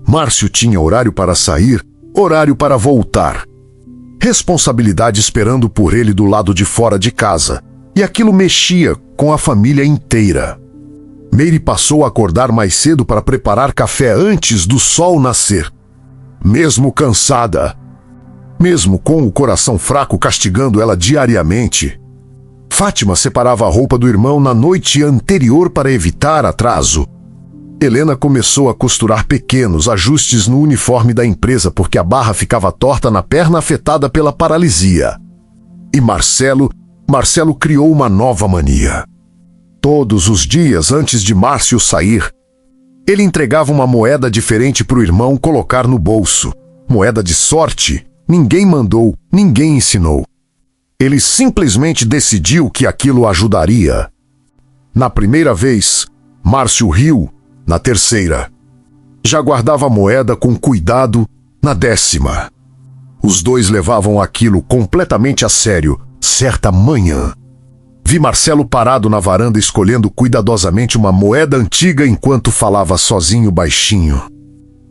Márcio tinha horário para sair, horário para voltar. Responsabilidade esperando por ele do lado de fora de casa. E aquilo mexia com a família inteira. Meire passou a acordar mais cedo para preparar café antes do sol nascer. Mesmo cansada, mesmo com o coração fraco castigando ela diariamente, Fátima separava a roupa do irmão na noite anterior para evitar atraso. Helena começou a costurar pequenos ajustes no uniforme da empresa porque a barra ficava torta na perna afetada pela paralisia. E Marcelo criou uma nova mania. Todos os dias antes de Márcio sair, ele entregava uma moeda diferente para o irmão colocar no bolso. Moeda de sorte, ninguém mandou, ninguém ensinou. Ele simplesmente decidiu que aquilo ajudaria. Na primeira vez, Márcio riu. Na terceira, já guardava a moeda com cuidado. Na 10ª, os dois levavam aquilo completamente a sério. Certa manhã, vi Marcelo parado na varanda escolhendo cuidadosamente uma moeda antiga enquanto falava sozinho baixinho.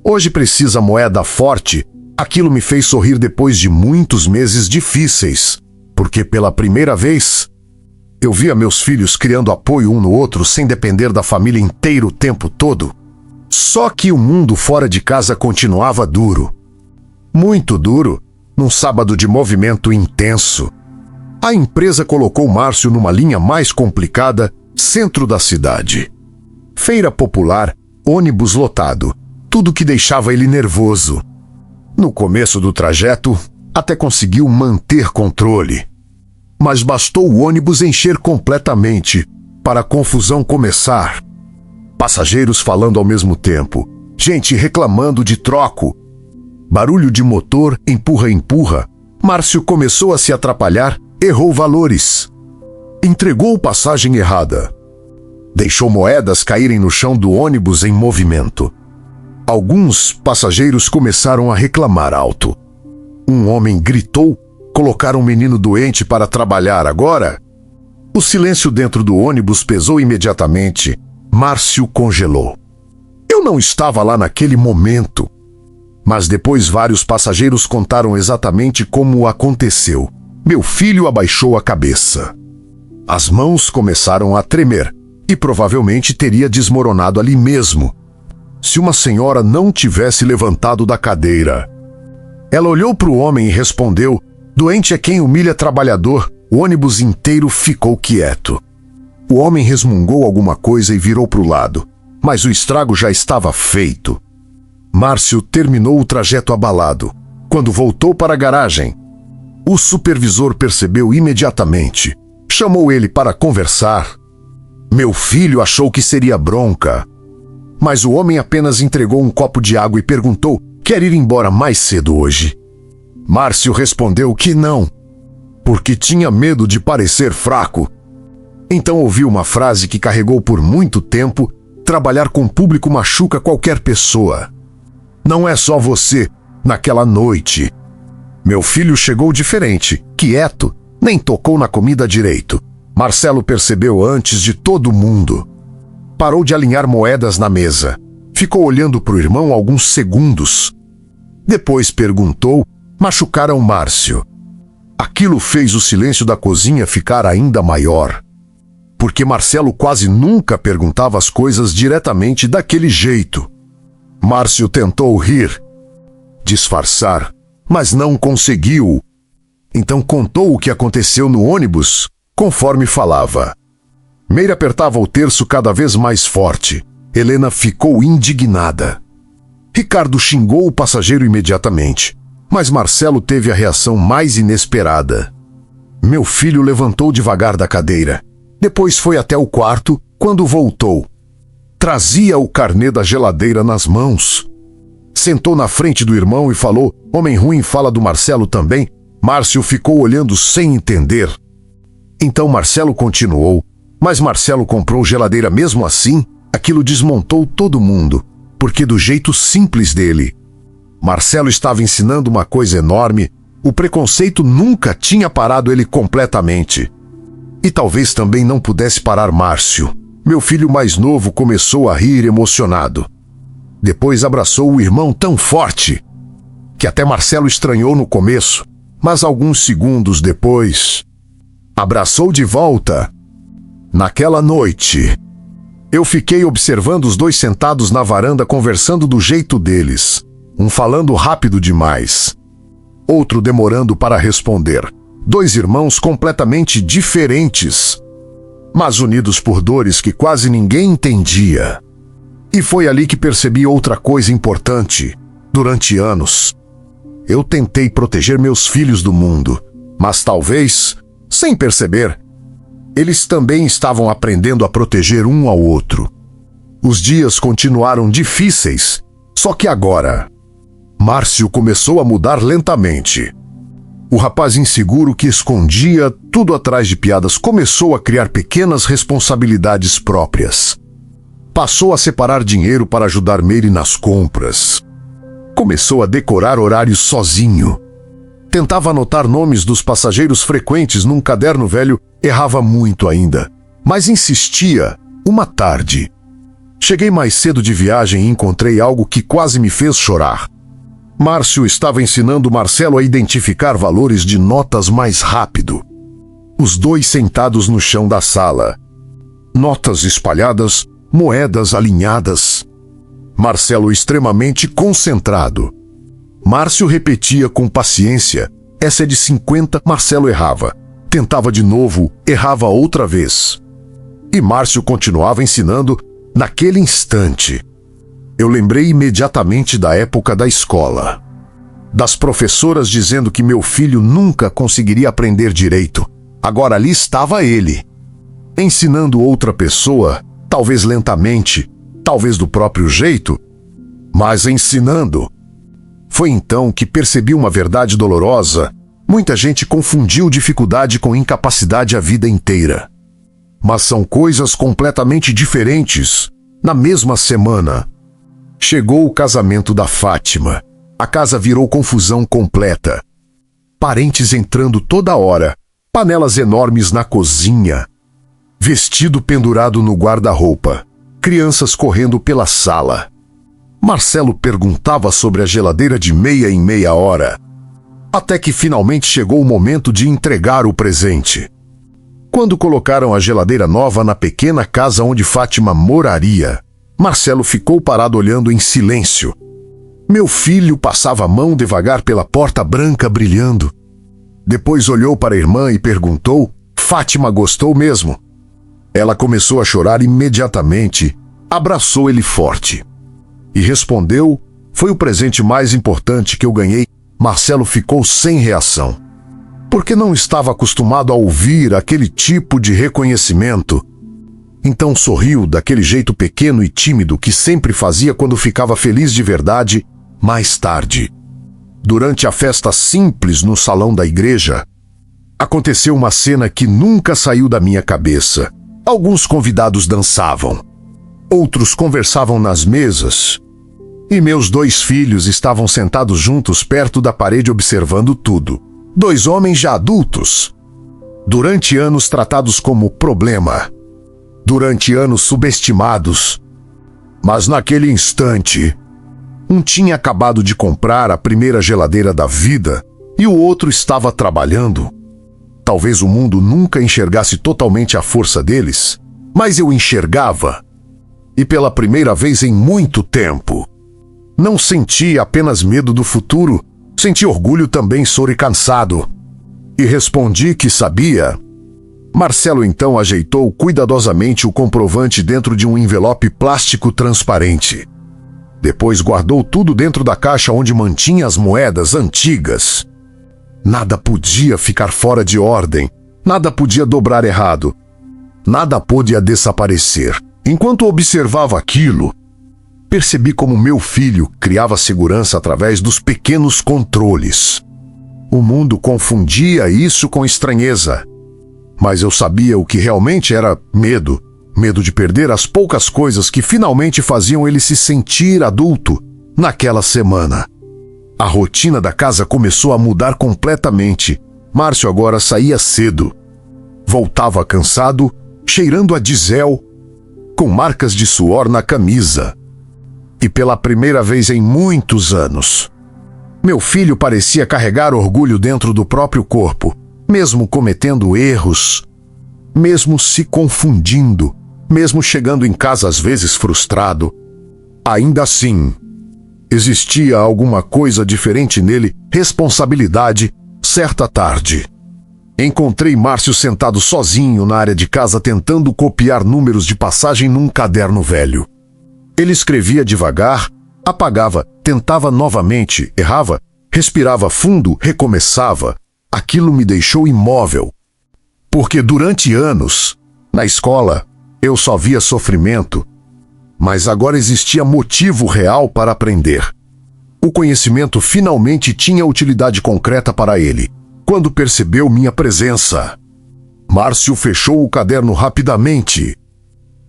Hoje precisa moeda forte. Aquilo me fez sorrir depois de muitos meses difíceis, porque pela primeira vez eu via meus filhos criando apoio um no outro sem depender da família inteira o tempo todo. Só que o mundo fora de casa continuava duro. Muito duro, num sábado de movimento intenso. A empresa colocou Márcio numa linha mais complicada, centro da cidade. Feira popular, ônibus lotado, tudo que deixava ele nervoso. No começo do trajeto, até conseguiu manter controle. Mas bastou o ônibus encher completamente para a confusão começar. Passageiros falando ao mesmo tempo, gente reclamando de troco. Barulho de motor, empurra-empurra. Márcio começou a se atrapalhar, errou valores. Entregou passagem errada. Deixou moedas caírem no chão do ônibus em movimento. Alguns passageiros começaram a reclamar alto. Um homem gritou: colocar um menino doente para trabalhar agora? O silêncio dentro do ônibus pesou imediatamente. Márcio congelou. Eu não estava lá naquele momento. Mas depois vários passageiros contaram exatamente como aconteceu. Meu filho abaixou a cabeça. As mãos começaram a tremer e provavelmente teria desmoronado ali mesmo, se uma senhora não tivesse levantado da cadeira. Ela olhou para o homem e respondeu: doente é quem humilha trabalhador. O ônibus inteiro ficou quieto. O homem resmungou alguma coisa e virou para o lado, mas o estrago já estava feito. Márcio terminou o trajeto abalado. Quando voltou para a garagem, o supervisor percebeu imediatamente. Chamou ele para conversar. Meu filho achou que seria bronca, mas o homem apenas entregou um copo de água e perguntou: quer ir embora mais cedo hoje? Márcio respondeu que não, porque tinha medo de parecer fraco. Então ouviu uma frase que carregou por muito tempo: trabalhar com público machuca qualquer pessoa. Não é só você. Naquela noite, meu filho chegou diferente, quieto, nem tocou na comida direito. Marcelo percebeu antes de todo mundo. Parou de alinhar moedas na mesa. Ficou olhando para o irmão alguns segundos. Depois perguntou: machucaram Márcio? Aquilo fez o silêncio da cozinha ficar ainda maior, porque Marcelo quase nunca perguntava as coisas diretamente daquele jeito. Márcio tentou rir, disfarçar, mas não conseguiu. Então contou o que aconteceu no ônibus, conforme falava. Meire apertava o terço cada vez mais forte. Helena ficou indignada. Ricardo xingou o passageiro imediatamente, mas Marcelo teve a reação mais inesperada. Meu filho levantou devagar da cadeira. Depois foi até o quarto. Quando voltou, trazia o carnê da geladeira nas mãos. Sentou na frente do irmão e falou: homem ruim fala do Marcelo também. Márcio ficou olhando sem entender. Então Marcelo continuou: mas Marcelo comprou geladeira mesmo assim? Aquilo desmontou todo mundo, porque do jeito simples dele. Marcelo estava ensinando uma coisa enorme. O preconceito nunca tinha parado ele completamente. E talvez também não pudesse parar Márcio. Meu filho mais novo começou a rir emocionado. Depois abraçou o irmão tão forte que até Marcelo estranhou no começo, mas alguns segundos depois, abraçou de volta. Naquela noite, eu fiquei observando os dois sentados na varanda conversando do jeito deles. Um falando rápido demais, outro demorando para responder. Dois irmãos completamente diferentes, mas unidos por dores que quase ninguém entendia. E foi ali que percebi outra coisa importante. Durante anos, eu tentei proteger meus filhos do mundo, mas talvez, sem perceber, eles também estavam aprendendo a proteger um ao outro. Os dias continuaram difíceis, só que agora, Márcio começou a mudar lentamente. O rapaz inseguro que escondia tudo atrás de piadas começou a criar pequenas responsabilidades próprias. Passou a separar dinheiro para ajudar Meire nas compras. Começou a decorar horários sozinho. Tentava anotar nomes dos passageiros frequentes num caderno velho, errava muito ainda, mas insistia. Uma tarde, cheguei mais cedo de viagem e encontrei algo que quase me fez chorar. Márcio estava ensinando Marcelo a identificar valores de notas mais rápido. Os dois sentados no chão da sala. Notas espalhadas, moedas alinhadas. Marcelo extremamente concentrado. Márcio repetia com paciência: essa é de 50, Marcelo errava. Tentava de novo, errava outra vez. E Márcio continuava ensinando. Naquele instante, eu lembrei imediatamente da época da escola. Das professoras dizendo que meu filho nunca conseguiria aprender direito. Agora ali estava ele. ensinando outra pessoa, talvez lentamente, talvez do próprio jeito, mas ensinando. Foi então que percebi uma verdade dolorosa. Muita gente confundiu dificuldade com incapacidade a vida inteira. Mas são coisas completamente diferentes. Na mesma semana, chegou o casamento da Fátima. A casa virou confusão completa. Parentes entrando toda hora, panelas enormes na cozinha, vestido pendurado no guarda-roupa, crianças correndo pela sala. Marcelo perguntava sobre a geladeira de meia em meia hora, até que finalmente chegou o momento de entregar o presente. Quando colocaram a geladeira nova na pequena casa onde Fátima moraria, Marcelo ficou parado olhando em silêncio. Meu filho passava a mão devagar pela porta branca brilhando. Depois olhou para a irmã e perguntou: Fátima gostou mesmo? Ela começou a chorar imediatamente, abraçou ele forte e respondeu: foi o presente mais importante que eu ganhei. Marcelo ficou sem reação, porque não estava acostumado a ouvir aquele tipo de reconhecimento. Então sorriu daquele jeito pequeno e tímido que sempre fazia quando ficava feliz de verdade. Mais tarde, durante a festa simples no salão da igreja, aconteceu uma cena que nunca saiu da minha cabeça. Alguns convidados dançavam, outros conversavam nas mesas, e meus 2 filhos estavam sentados juntos perto da parede observando tudo. 2 homens já adultos, durante anos tratados como problema, durante anos subestimados. Mas naquele instante, um tinha acabado de comprar a primeira geladeira da vida e o outro estava trabalhando. Talvez o mundo nunca enxergasse totalmente a força deles, mas eu enxergava. E pela primeira vez em muito tempo, não senti apenas medo do futuro, senti orgulho também, soro e cansado. E respondi que sabia. Marcelo então ajeitou cuidadosamente o comprovante dentro de um envelope plástico transparente. Depois guardou tudo dentro da caixa onde mantinha as moedas antigas. Nada podia ficar fora de ordem, nada podia dobrar errado, nada podia desaparecer. Enquanto observava aquilo, percebi como meu filho criava segurança através dos pequenos controles. O mundo confundia isso com estranheza, mas eu sabia o que realmente era medo. Medo de perder as poucas coisas que finalmente faziam ele se sentir adulto. Naquela semana, a rotina da casa começou a mudar completamente. Márcio agora saía cedo. Voltava cansado, cheirando a diesel, com marcas de suor na camisa. E pela primeira vez em muitos anos, meu filho parecia carregar orgulho dentro do próprio corpo, mesmo cometendo erros, mesmo se confundindo, mesmo chegando em casa às vezes frustrado. Ainda assim, existia alguma coisa diferente nele, responsabilidade. Certa tarde, encontrei Márcio sentado sozinho na área de casa tentando copiar números de passagem num caderno velho. Ele escrevia devagar, apagava, tentava novamente, errava, respirava fundo, recomeçava. Aquilo me deixou imóvel, porque durante anos, na escola, eu só via sofrimento, mas agora existia motivo real para aprender. O conhecimento finalmente tinha utilidade concreta para ele. Quando percebeu minha presença, Márcio fechou o caderno rapidamente,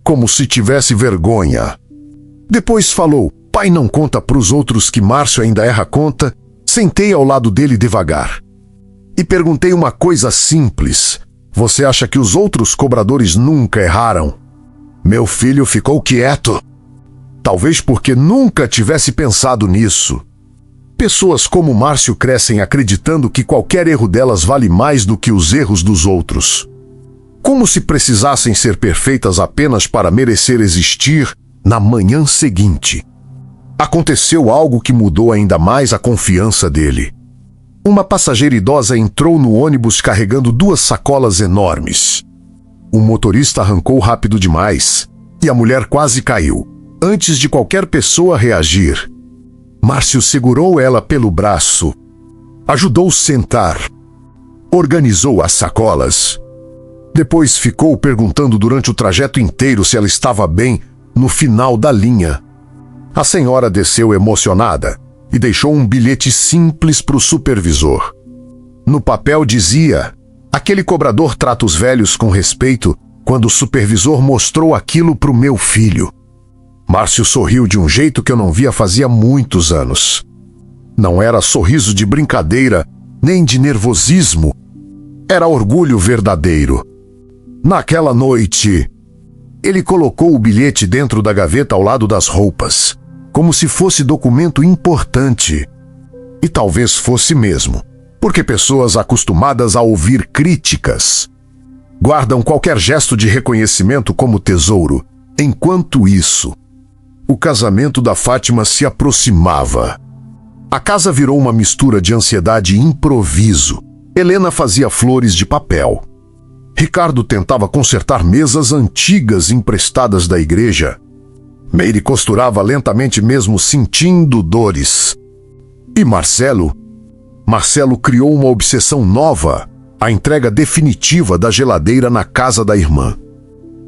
como se tivesse vergonha. Depois falou: pai, não conta para os outros que Márcio ainda erra conta. Sentei ao lado dele devagar e perguntei uma coisa simples: você acha que os outros cobradores nunca erraram? Meu filho ficou quieto. Talvez porque nunca tivesse pensado nisso. Pessoas como Márcio crescem acreditando que qualquer erro delas vale mais do que os erros dos outros. Como se precisassem ser perfeitas apenas para merecer existir na manhã seguinte. Aconteceu algo que mudou ainda mais a confiança dele. Uma passageira idosa entrou no ônibus carregando 2 sacolas enormes. O motorista arrancou rápido demais e a mulher quase caiu, antes de qualquer pessoa reagir. Márcio segurou ela pelo braço, ajudou-a sentar, organizou as sacolas Depois ficou perguntando durante o trajeto inteiro se ela estava bem no final da linha. A senhora desceu emocionada e deixou um bilhete simples para o supervisor. No papel dizia: aquele cobrador trata os velhos com respeito. Quando o supervisor mostrou aquilo para o meu filho, Márcio sorriu de um jeito que eu não via fazia muitos anos. Não era sorriso de brincadeira, nem de nervosismo. Era orgulho verdadeiro. Naquela noite, ele colocou o bilhete dentro da gaveta ao lado das roupas, como se fosse documento importante. E talvez fosse mesmo, porque pessoas acostumadas a ouvir críticas guardam qualquer gesto de reconhecimento como tesouro. Enquanto isso, o casamento da Fátima se aproximava. A casa virou uma mistura de ansiedade e improviso. Helena fazia flores de papel. Ricardo tentava consertar mesas antigas emprestadas da igreja. Meire costurava lentamente mesmo sentindo dores. E Marcelo criou uma obsessão nova, a entrega definitiva da geladeira na casa da irmã.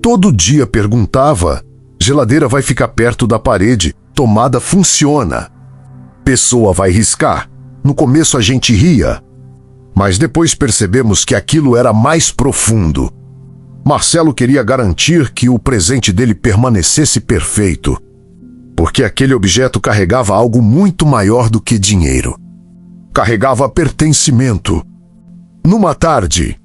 Todo dia perguntava: geladeira vai ficar perto da parede, tomada funciona. Pessoa vai riscar. No começo a gente ria, mas depois percebemos que aquilo era mais profundo. Marcelo queria garantir que o presente dele permanecesse perfeito, porque aquele objeto carregava algo muito maior do que dinheiro. Carregava pertencimento. Numa tarde,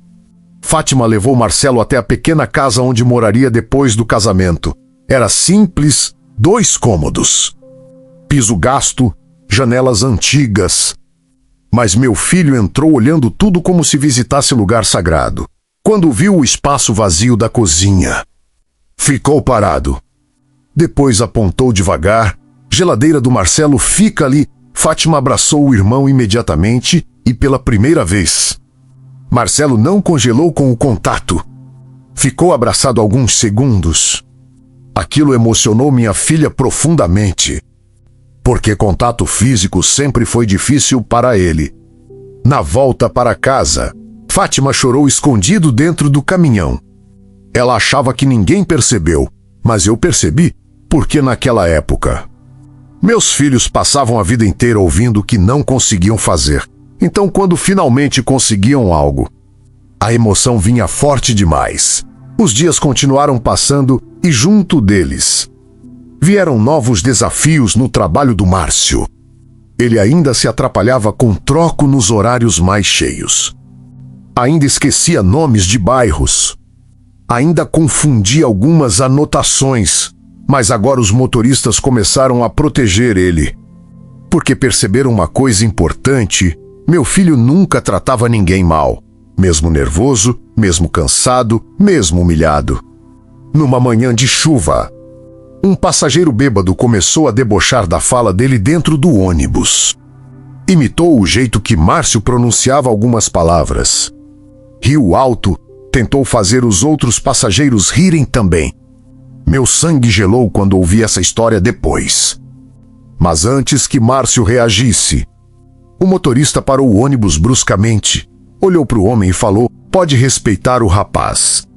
Fátima levou Marcelo até a pequena casa onde moraria depois do casamento. Era simples, 2 cômodos. Piso gasto, janelas antigas. Mas meu filho entrou olhando tudo como se visitasse lugar sagrado. Quando viu o espaço vazio da cozinha, ficou parado. Depois apontou devagar: geladeira do Marcelo fica ali. Fátima abraçou o irmão imediatamente e pela primeira vez. Marcelo não congelou com o contato. Ficou abraçado alguns segundos. Aquilo emocionou minha filha profundamente, porque contato físico sempre foi difícil para ele. Na volta para casa, Fátima chorou escondido dentro do caminhão. Ela achava que ninguém percebeu, mas eu percebi, porque naquela época meus filhos passavam a vida inteira ouvindo o que não conseguiam fazer. Então, quando finalmente conseguiam algo, a emoção vinha forte demais. Os dias continuaram passando e junto deles vieram novos desafios no trabalho do Márcio. Ele ainda se atrapalhava com troco nos horários mais cheios. Ainda esquecia nomes de bairros. Ainda confundia algumas anotações. Mas agora os motoristas começaram a proteger ele. Porque perceberam uma coisa importante: meu filho nunca tratava ninguém mal. Mesmo nervoso, mesmo cansado, mesmo humilhado. Numa manhã de chuva, um passageiro bêbado começou a debochar da fala dele dentro do ônibus. Imitou o jeito que Márcio pronunciava algumas palavras. Riu alto, tentou fazer os outros passageiros rirem também. Meu sangue gelou quando ouvi essa história depois. Mas antes que Márcio reagisse, o motorista parou o ônibus bruscamente, olhou para o homem e falou: pode respeitar o rapaz.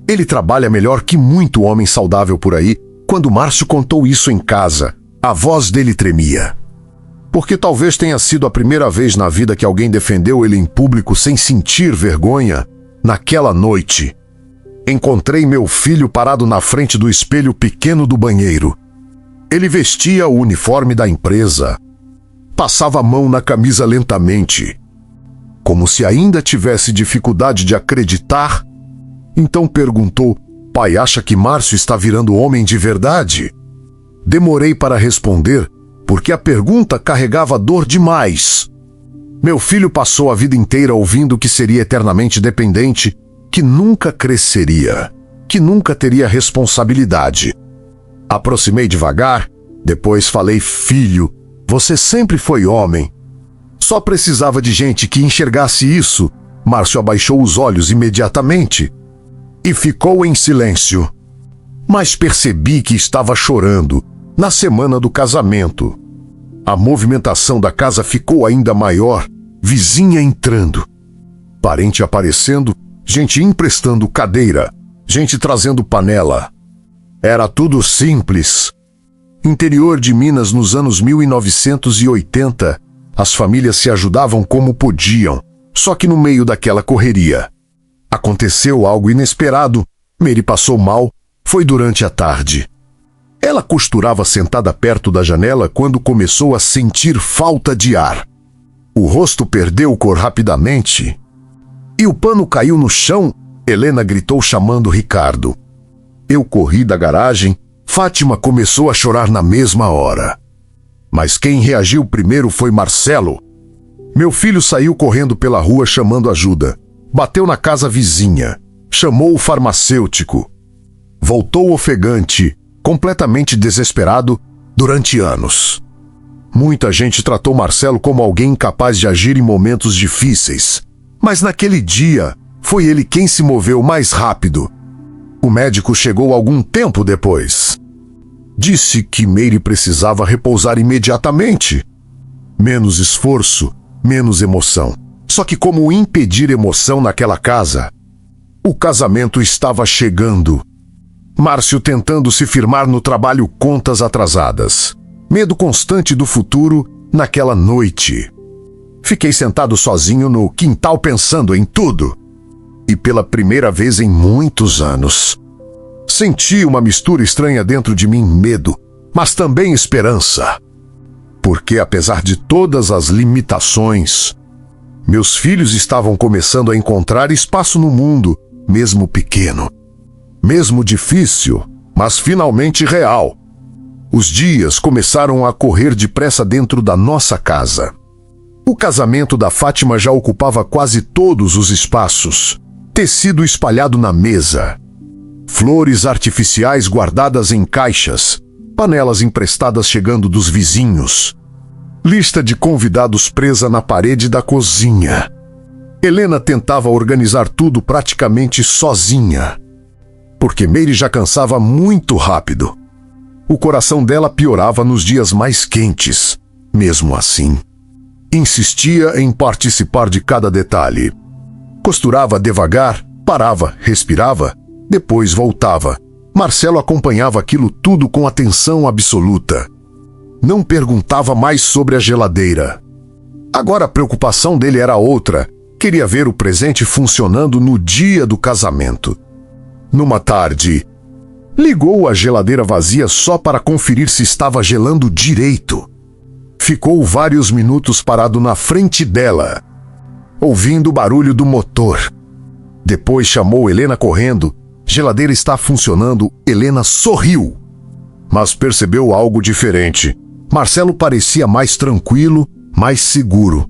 Ele trabalha melhor que muito homem saudável por aí. Quando Márcio contou isso em casa, a voz dele tremia. Porque talvez tenha sido a primeira vez na vida que alguém defendeu ele em público sem sentir vergonha. Naquela noite, encontrei meu filho parado na frente do espelho pequeno do banheiro. Ele vestia o uniforme da empresa. Passava a mão na camisa lentamente, como se ainda tivesse dificuldade de acreditar. Então perguntou: pai, acha que Márcio está virando homem de verdade? Demorei para responder, porque a pergunta carregava dor demais. Meu filho passou a vida inteira ouvindo que seria eternamente dependente, que nunca cresceria, que nunca teria responsabilidade. Aproximei devagar, depois falei: filho, você sempre foi homem. Só precisava de gente que enxergasse isso. Márcio abaixou os olhos imediatamente e ficou em silêncio. Mas percebi que estava chorando. Na semana do casamento, a movimentação da casa ficou ainda maior, vizinha entrando, parente aparecendo, gente emprestando cadeira, gente trazendo panela. Era tudo simples. Interior de Minas nos anos 1980, as famílias se ajudavam como podiam, só que no meio daquela correria. Aconteceu algo inesperado, Mary passou mal, foi durante a tarde. Ela costurava sentada perto da janela quando começou a sentir falta de ar. O rosto perdeu cor rapidamente e o pano caiu no chão. Helena gritou chamando Ricardo. Eu corri da garagem, Fátima começou a chorar na mesma hora. Mas quem reagiu primeiro foi Marcelo. Meu filho saiu correndo pela rua chamando ajuda. Bateu na casa vizinha. Chamou o farmacêutico. Voltou ofegante, completamente desesperado, durante anos. Muita gente tratou Marcelo como alguém incapaz de agir em momentos difíceis. Mas naquele dia, foi ele quem se moveu mais rápido. O médico chegou algum tempo depois. Disse que Mary precisava repousar imediatamente. Menos esforço, menos emoção. Só que como impedir emoção naquela casa? O casamento estava chegando. Márcio tentando se firmar no trabalho, contas atrasadas. Medo constante do futuro naquela noite. Fiquei sentado sozinho no quintal pensando em tudo. E pela primeira vez em muitos anos, senti uma mistura estranha dentro de mim, medo, mas também esperança. Porque apesar de todas as limitações, meus filhos estavam começando a encontrar espaço no mundo, mesmo pequeno. Mesmo difícil, mas finalmente real. Os dias começaram a correr depressa dentro da nossa casa. O casamento da Fátima já ocupava quase todos os espaços. Tecido espalhado na mesa. Flores artificiais guardadas em caixas. Panelas emprestadas chegando dos vizinhos. Lista de convidados presa na parede da cozinha. Helena tentava organizar tudo praticamente sozinha. Porque Mary já cansava muito rápido. O coração dela piorava nos dias mais quentes. Mesmo assim, insistia em participar de cada detalhe. Costurava devagar, parava, respirava, depois voltava. Marcelo acompanhava aquilo tudo com atenção absoluta. Não perguntava mais sobre a geladeira. Agora a preocupação dele era outra. Queria ver o presente funcionando no dia do casamento. Numa tarde, ligou a geladeira vazia só para conferir se estava gelando direito. Ficou vários minutos parado na frente dela, ouvindo o barulho do motor. Depois chamou Helena correndo. Geladeira está funcionando. Helena sorriu, mas percebeu algo diferente. Marcelo parecia mais tranquilo, mais seguro.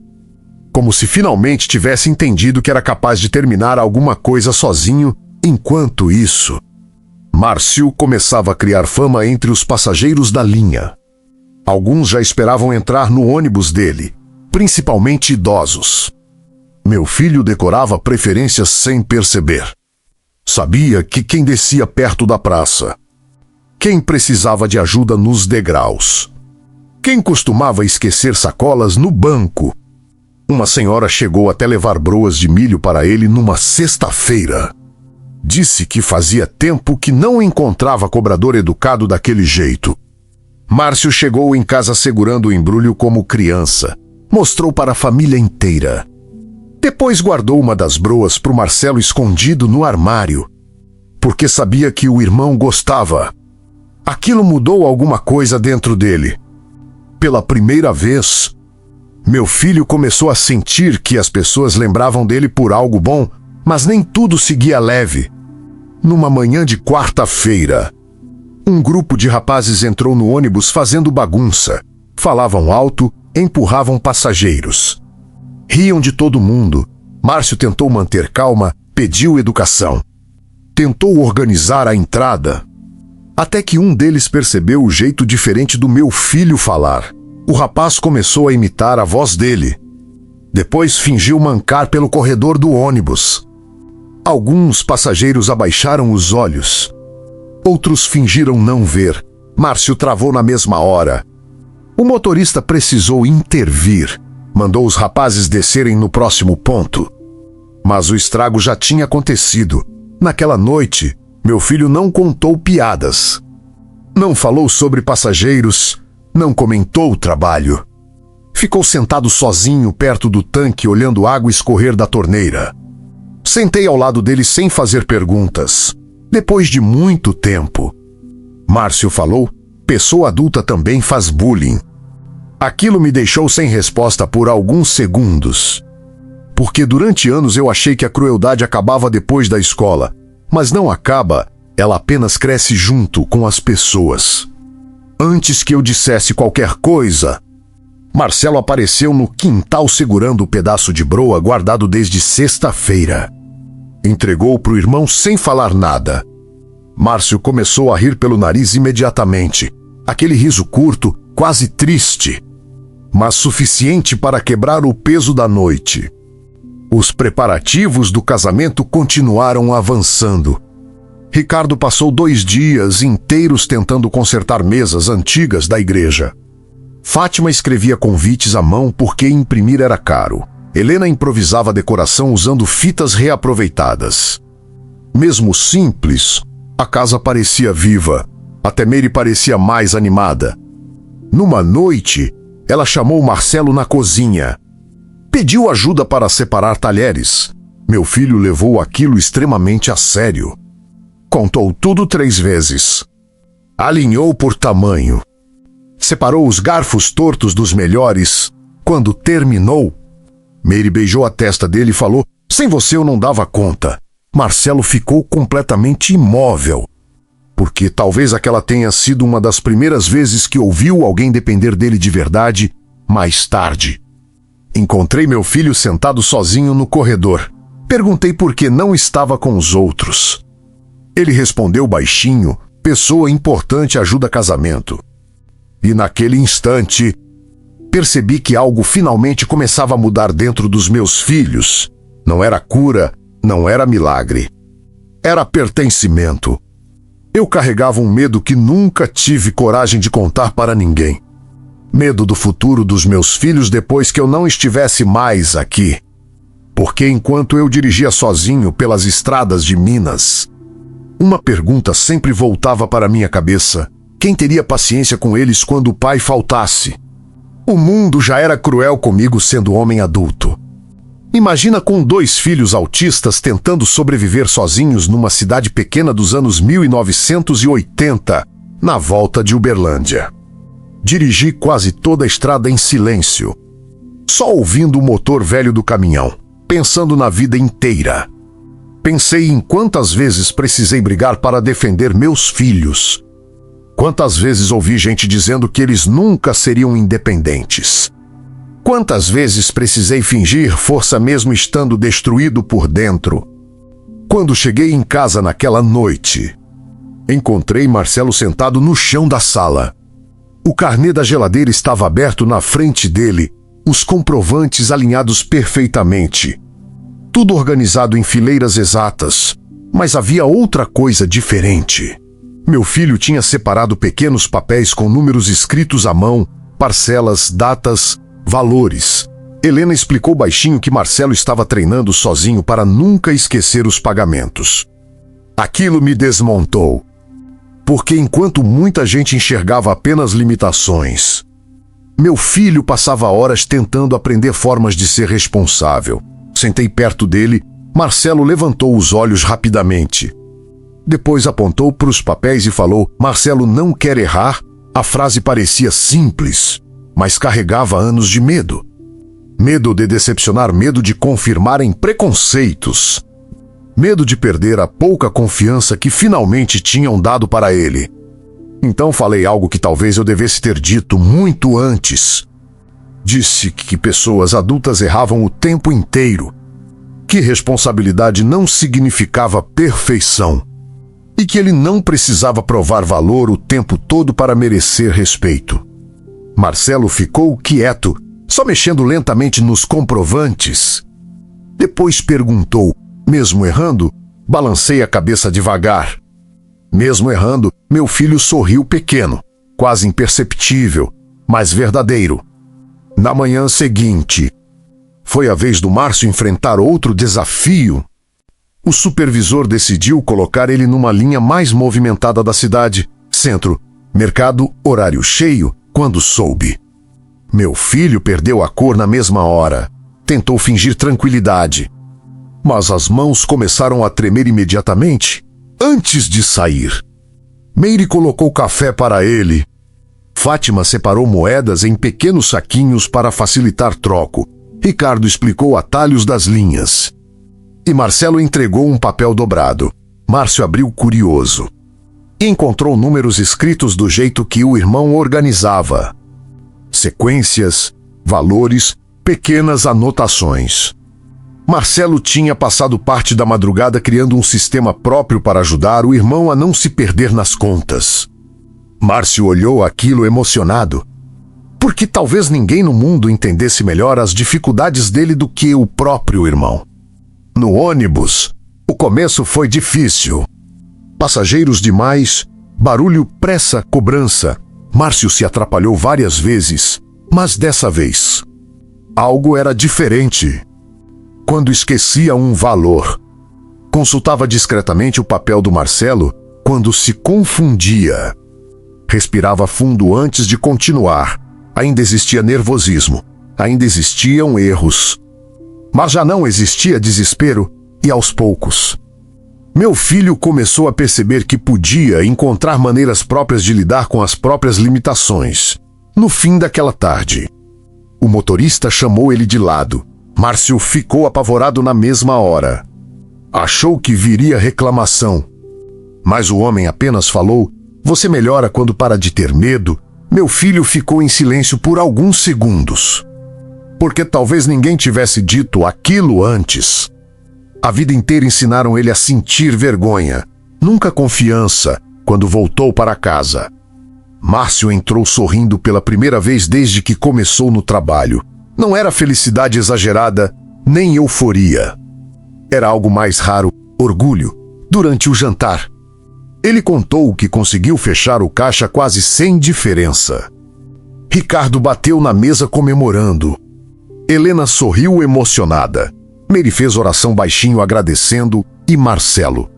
Como se finalmente tivesse entendido que era capaz de terminar alguma coisa sozinho. Enquanto isso, Márcio começava a criar fama entre os passageiros da linha. Alguns já esperavam entrar no ônibus dele, principalmente idosos. Meu filho decorava preferências sem perceber. Sabia que quem descia perto da praça, quem precisava de ajuda nos degraus, quem costumava esquecer sacolas no banco. Uma senhora chegou até levar broas de milho para ele numa sexta-feira. Disse que fazia tempo que não encontrava cobrador educado daquele jeito. Márcio chegou em casa segurando o embrulho como criança. Mostrou para a família inteira. Depois guardou uma das broas para o Marcelo escondido no armário, porque sabia que o irmão gostava. Aquilo mudou alguma coisa dentro dele. Pela primeira vez, meu filho começou a sentir que as pessoas lembravam dele por algo bom, mas nem tudo seguia leve. Numa manhã de quarta-feira, um grupo de rapazes entrou no ônibus fazendo bagunça. Falavam alto, empurravam passageiros. Riam de todo mundo. Márcio tentou manter calma, pediu educação. Tentou organizar a entrada. Até que um deles percebeu o jeito diferente do meu filho falar. O rapaz começou a imitar a voz dele. Depois fingiu mancar pelo corredor do ônibus. Alguns passageiros abaixaram os olhos. Outros fingiram não ver. Márcio travou na mesma hora. O motorista precisou intervir. Mandou os rapazes descerem no próximo ponto. Mas o estrago já tinha acontecido. Naquela noite, meu filho não contou piadas. Não falou sobre passageiros, não comentou o trabalho. Ficou sentado sozinho perto do tanque olhando água escorrer da torneira. Sentei ao lado dele sem fazer perguntas. Depois de muito tempo. Márcio falou, pessoa adulta também faz bullying. Aquilo me deixou sem resposta por alguns segundos. Porque durante anos eu achei que a crueldade acabava depois da escola. Mas não acaba, ela apenas cresce junto com as pessoas. Antes que eu dissesse qualquer coisa, Marcelo apareceu no quintal segurando o pedaço de broa guardado desde sexta-feira. Entregou pro irmão sem falar nada. Márcio começou a rir pelo nariz imediatamente. Aquele riso curto, quase triste, mas suficiente para quebrar o peso da noite. Os preparativos do casamento continuaram avançando. Ricardo passou 2 dias inteiros tentando consertar mesas antigas da igreja. Fátima escrevia convites à mão porque imprimir era caro. Helena improvisava a decoração usando fitas reaproveitadas. Mesmo simples, a casa parecia viva. Até Meire parecia mais animada. Numa noite, ela chamou Marcelo na cozinha. Pediu ajuda para separar talheres. Meu filho levou aquilo extremamente a sério. Contou tudo 3 vezes. Alinhou por tamanho. Separou os garfos tortos dos melhores. Quando terminou, Meire beijou a testa dele e falou: "Sem você eu não dava conta." Marcelo ficou completamente imóvel. Porque talvez aquela tenha sido uma das primeiras vezes que ouviu alguém depender dele de verdade. Mais tarde, encontrei meu filho sentado sozinho no corredor. Perguntei por que não estava com os outros. Ele respondeu baixinho: "Pessoa importante ajuda casamento." E naquele instante, percebi que algo finalmente começava a mudar dentro dos meus filhos. Não era cura, não era milagre. Era pertencimento. Eu carregava um medo que nunca tive coragem de contar para ninguém. Medo do futuro dos meus filhos depois que eu não estivesse mais aqui. Porque enquanto eu dirigia sozinho pelas estradas de Minas, uma pergunta sempre voltava para minha cabeça: quem teria paciência com eles quando o pai faltasse? O mundo já era cruel comigo sendo homem adulto. Imagina com 2 filhos autistas tentando sobreviver sozinhos numa cidade pequena dos anos 1980, na volta de Uberlândia. Dirigi quase toda a estrada em silêncio, só ouvindo o motor velho do caminhão, pensando na vida inteira. Pensei em quantas vezes precisei brigar para defender meus filhos. Quantas vezes ouvi gente dizendo que eles nunca seriam independentes. Quantas vezes precisei fingir força mesmo estando destruído por dentro. Quando cheguei em casa naquela noite, encontrei Marcelo sentado no chão da sala. O carnê da geladeira estava aberto na frente dele, os comprovantes alinhados perfeitamente. Tudo organizado em fileiras exatas, mas havia outra coisa diferente. Meu filho tinha separado pequenos papéis com números escritos à mão, parcelas, datas, valores. Helena explicou baixinho que Marcelo estava treinando sozinho para nunca esquecer os pagamentos. Aquilo me desmontou. Porque enquanto muita gente enxergava apenas limitações, meu filho passava horas tentando aprender formas de ser responsável. Sentei perto dele, Marcelo levantou os olhos rapidamente. Depois apontou para os papéis e falou: "Marcelo não quer errar." A frase parecia simples, mas carregava anos de medo. Medo de decepcionar, medo de confirmarem preconceitos. Medo de perder a pouca confiança que finalmente tinham dado para ele. Então falei algo que talvez eu devesse ter dito muito antes. Disse que pessoas adultas erravam o tempo inteiro. Que responsabilidade não significava perfeição. E que ele não precisava provar valor o tempo todo para merecer respeito. Marcelo ficou quieto, só mexendo lentamente nos comprovantes. Depois perguntou: "Mesmo errando?" Balancei a cabeça devagar. Mesmo errando, meu filho sorriu pequeno, quase imperceptível, mas verdadeiro. Na manhã seguinte, Foi a vez do Márcio enfrentar outro desafio. O supervisor decidiu colocar ele numa linha mais movimentada da cidade, centro, mercado, horário cheio, quando soube. Meu filho perdeu a cor na mesma hora. Tentou fingir tranquilidade. Mas as mãos começaram a tremer imediatamente, antes de sair. Meire colocou café para ele. Fátima separou moedas em pequenos saquinhos para facilitar troco. Ricardo explicou atalhos das linhas. E Marcelo entregou um papel dobrado. Márcio abriu curioso. E encontrou números escritos do jeito que o irmão organizava. Sequências, valores, pequenas anotações. Marcelo tinha passado parte da madrugada criando um sistema próprio para ajudar o irmão a não se perder nas contas. Márcio olhou aquilo emocionado, porque talvez ninguém no mundo entendesse melhor as dificuldades dele do que o próprio irmão. No ônibus, o começo foi difícil. Passageiros demais, barulho, pressa, cobrança. Márcio se atrapalhou várias vezes, mas dessa vez, algo era diferente. Quando esquecia um valor, consultava discretamente o papel do Marcelo quando se confundia. Respirava fundo antes de continuar. Ainda existia nervosismo, ainda existiam erros. Mas já não existia desespero, e aos poucos, meu filho começou a perceber que podia encontrar maneiras próprias de lidar com as próprias limitações. No fim daquela tarde, o motorista chamou ele de lado. Márcio ficou apavorado na mesma hora. Achou que viria reclamação. Mas o homem apenas falou: "Você melhora quando para de ter medo." Meu filho ficou em silêncio por alguns segundos. Porque talvez ninguém tivesse dito aquilo antes. A vida inteira ensinaram ele a sentir vergonha, nunca confiança, quando voltou para casa. Márcio entrou sorrindo pela primeira vez desde que começou no trabalho. Não era felicidade exagerada, nem euforia. Era algo mais raro, orgulho. Durante o jantar, ele contou que conseguiu fechar o caixa quase sem diferença. Ricardo bateu na mesa comemorando. Helena sorriu emocionada. Meire fez oração baixinho agradecendo, e Marcelo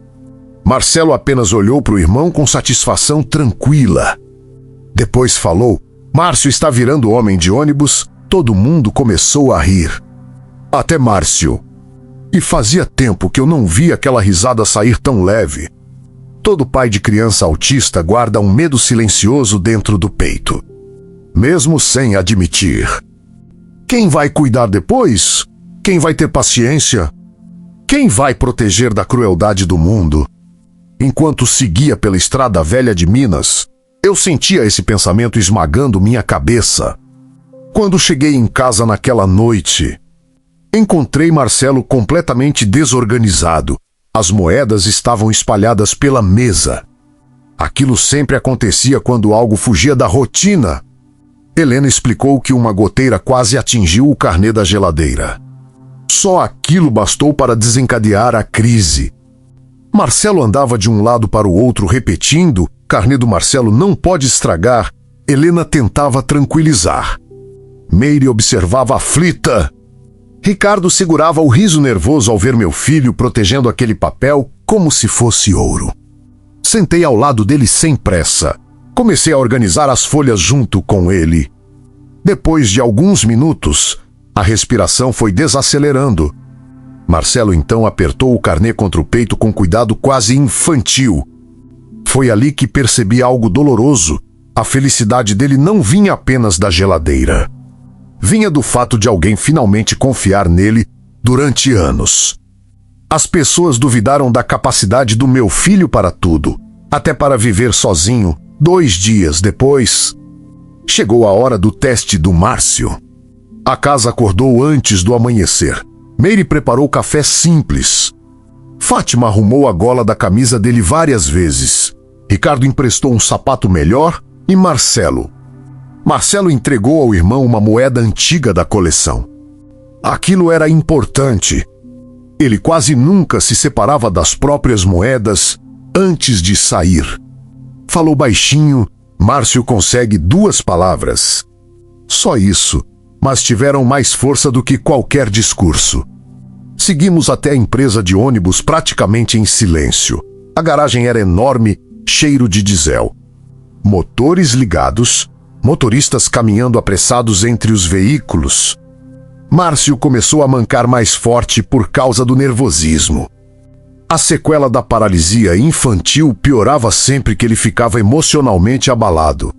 apenas olhou para o irmão com satisfação tranquila. Depois falou: "Márcio está virando homem de ônibus." Todo mundo começou a rir. Até Márcio. E fazia tempo que eu não via aquela risada sair tão leve. Todo pai de criança autista guarda um medo silencioso dentro do peito, mesmo sem admitir. Quem vai cuidar depois? Quem vai ter paciência? Quem vai proteger da crueldade do mundo? Enquanto seguia pela estrada velha de Minas, eu sentia esse pensamento esmagando minha cabeça. Quando cheguei em casa naquela noite, encontrei Marcelo completamente desorganizado. As moedas estavam espalhadas pela mesa. Aquilo sempre acontecia quando algo fugia da rotina. Helena explicou que uma goteira quase atingiu o carnê da geladeira. Só aquilo bastou para desencadear a crise. Marcelo andava de um lado para o outro repetindo: "Carnê do Marcelo não pode estragar." Helena tentava tranquilizar. Meire observava aflita. Ricardo segurava o riso nervoso ao ver meu filho protegendo aquele papel como se fosse ouro. Sentei ao lado dele sem pressa. Comecei a organizar as folhas junto com ele. Depois de alguns minutos, a respiração foi desacelerando. Marcelo então apertou o carnê contra o peito com cuidado quase infantil. Foi ali que percebi algo doloroso. A felicidade dele não vinha apenas da geladeira. Vinha do fato de alguém finalmente confiar nele durante anos. As pessoas duvidaram da capacidade do meu filho para tudo, até para viver sozinho. 2 dias depois, chegou a hora do teste do Márcio. A casa acordou antes do amanhecer. Meire preparou café simples. Fátima arrumou a gola da camisa dele várias vezes. Ricardo emprestou um sapato melhor e Marcelo entregou ao irmão uma moeda antiga da coleção. Aquilo era importante. Ele quase nunca se separava das próprias moedas antes de sair. Falou baixinho. Márcio consegue 2 palavras. Só isso. mas tiveram mais força do que qualquer discurso. Seguimos até a empresa de ônibus praticamente em silêncio. A garagem era enorme, cheiro de diesel. Motores ligados, motoristas caminhando apressados entre os veículos. Márcio começou a mancar mais forte por causa do nervosismo. A sequela da paralisia infantil piorava sempre que ele ficava emocionalmente abalado.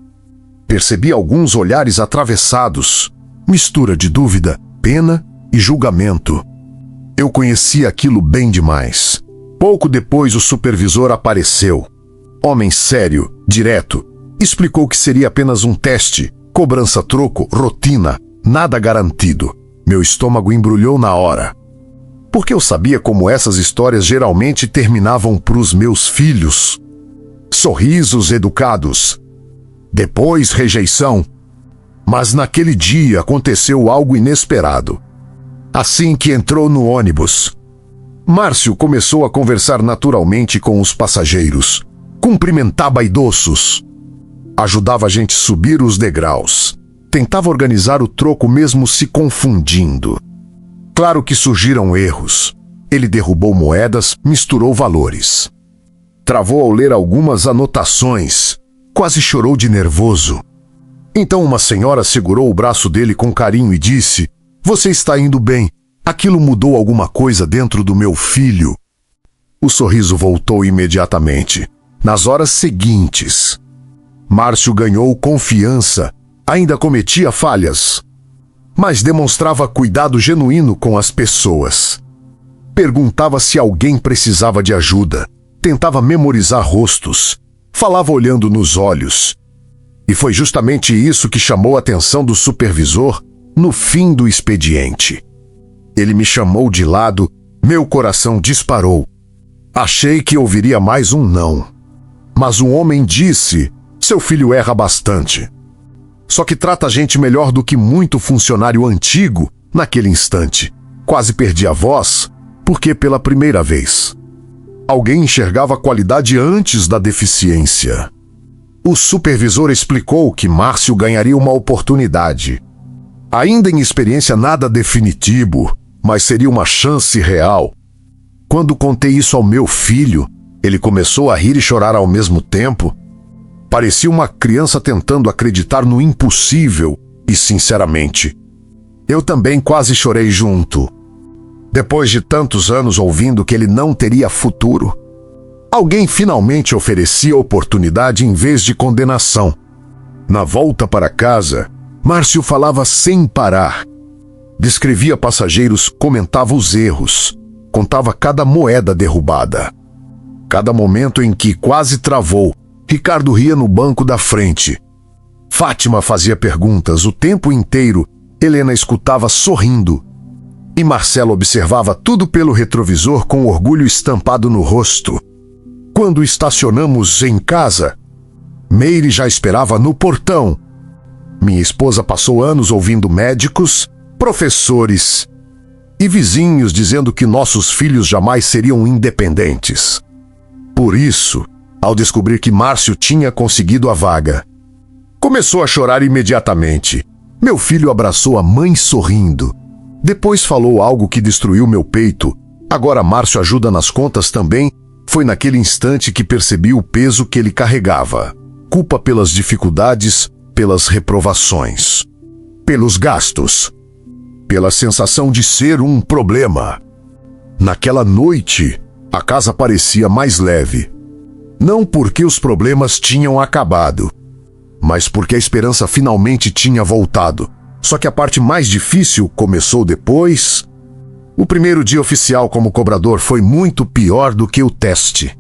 Percebi alguns olhares atravessados, mistura de dúvida, pena e julgamento. Eu conhecia aquilo bem demais. Pouco depois o supervisor apareceu. Homem sério, direto, explicou que seria apenas um teste, cobrança-troco, rotina, nada garantido. Meu estômago embrulhou na hora. Porque eu sabia como essas histórias geralmente terminavam para os meus filhos. Sorrisos educados. Depois rejeição. Mas naquele dia aconteceu algo inesperado. Assim que entrou no ônibus, Márcio começou a conversar naturalmente com os passageiros. Cumprimentava idosos. Ajudava a gente subir os degraus. Tentava organizar o troco mesmo se confundindo. Claro que surgiram erros. Ele derrubou moedas, misturou valores. Travou ao ler algumas anotações. Quase chorou de nervoso. Então uma senhora segurou o braço dele com carinho e disse: "Você está indo bem. Aquilo mudou alguma coisa dentro do meu filho." O sorriso voltou imediatamente. Nas horas seguintes, Márcio ganhou confiança. Ainda cometia falhas, mas demonstrava cuidado genuíno com as pessoas. Perguntava se alguém precisava de ajuda. Tentava memorizar rostos. Falava olhando nos olhos. E foi justamente isso que chamou a atenção do supervisor no fim do expediente. Ele me chamou de lado, meu coração disparou. Achei que ouviria mais um não. Mas o homem disse: "Seu filho erra bastante. Só que trata a gente melhor do que muito funcionário antigo." Naquele instante, quase perdi a voz, porque pela primeira vez, alguém enxergava a qualidade antes da deficiência. O supervisor explicou que Márcio ganharia uma oportunidade. Ainda em experiência nada definitivo, mas seria uma chance real. Quando contei isso ao meu filho, ele começou a rir e chorar ao mesmo tempo. Parecia uma criança tentando acreditar no impossível e, sinceramente, eu também quase chorei junto. Depois de tantos anos ouvindo que ele não teria futuro, alguém finalmente oferecia oportunidade em vez de condenação. Na volta para casa, Márcio falava sem parar. Descrevia passageiros, comentava os erros, contava cada moeda derrubada. Cada momento em que quase travou, Ricardo ria no banco da frente. Fátima fazia perguntas o tempo inteiro. Helena escutava sorrindo. E Marcelo observava tudo pelo retrovisor com orgulho estampado no rosto. Quando estacionamos em casa, Meire já esperava no portão. Minha esposa passou anos ouvindo médicos, professores e vizinhos dizendo que nossos filhos jamais seriam independentes. Por isso, ao descobrir que Márcio tinha conseguido a vaga, começou a chorar imediatamente. Meu filho abraçou a mãe sorrindo. Depois falou algo que destruiu meu peito. Agora Márcio ajuda nas contas também. Foi naquele instante que percebi o peso que ele carregava. Culpa pelas dificuldades, pelas reprovações, pelos gastos, pela sensação de ser um problema. Naquela noite, a casa parecia mais leve. Não porque os problemas tinham acabado, mas porque a esperança finalmente tinha voltado. Só que a parte mais difícil começou depois. O primeiro dia oficial como cobrador foi muito pior do que o teste.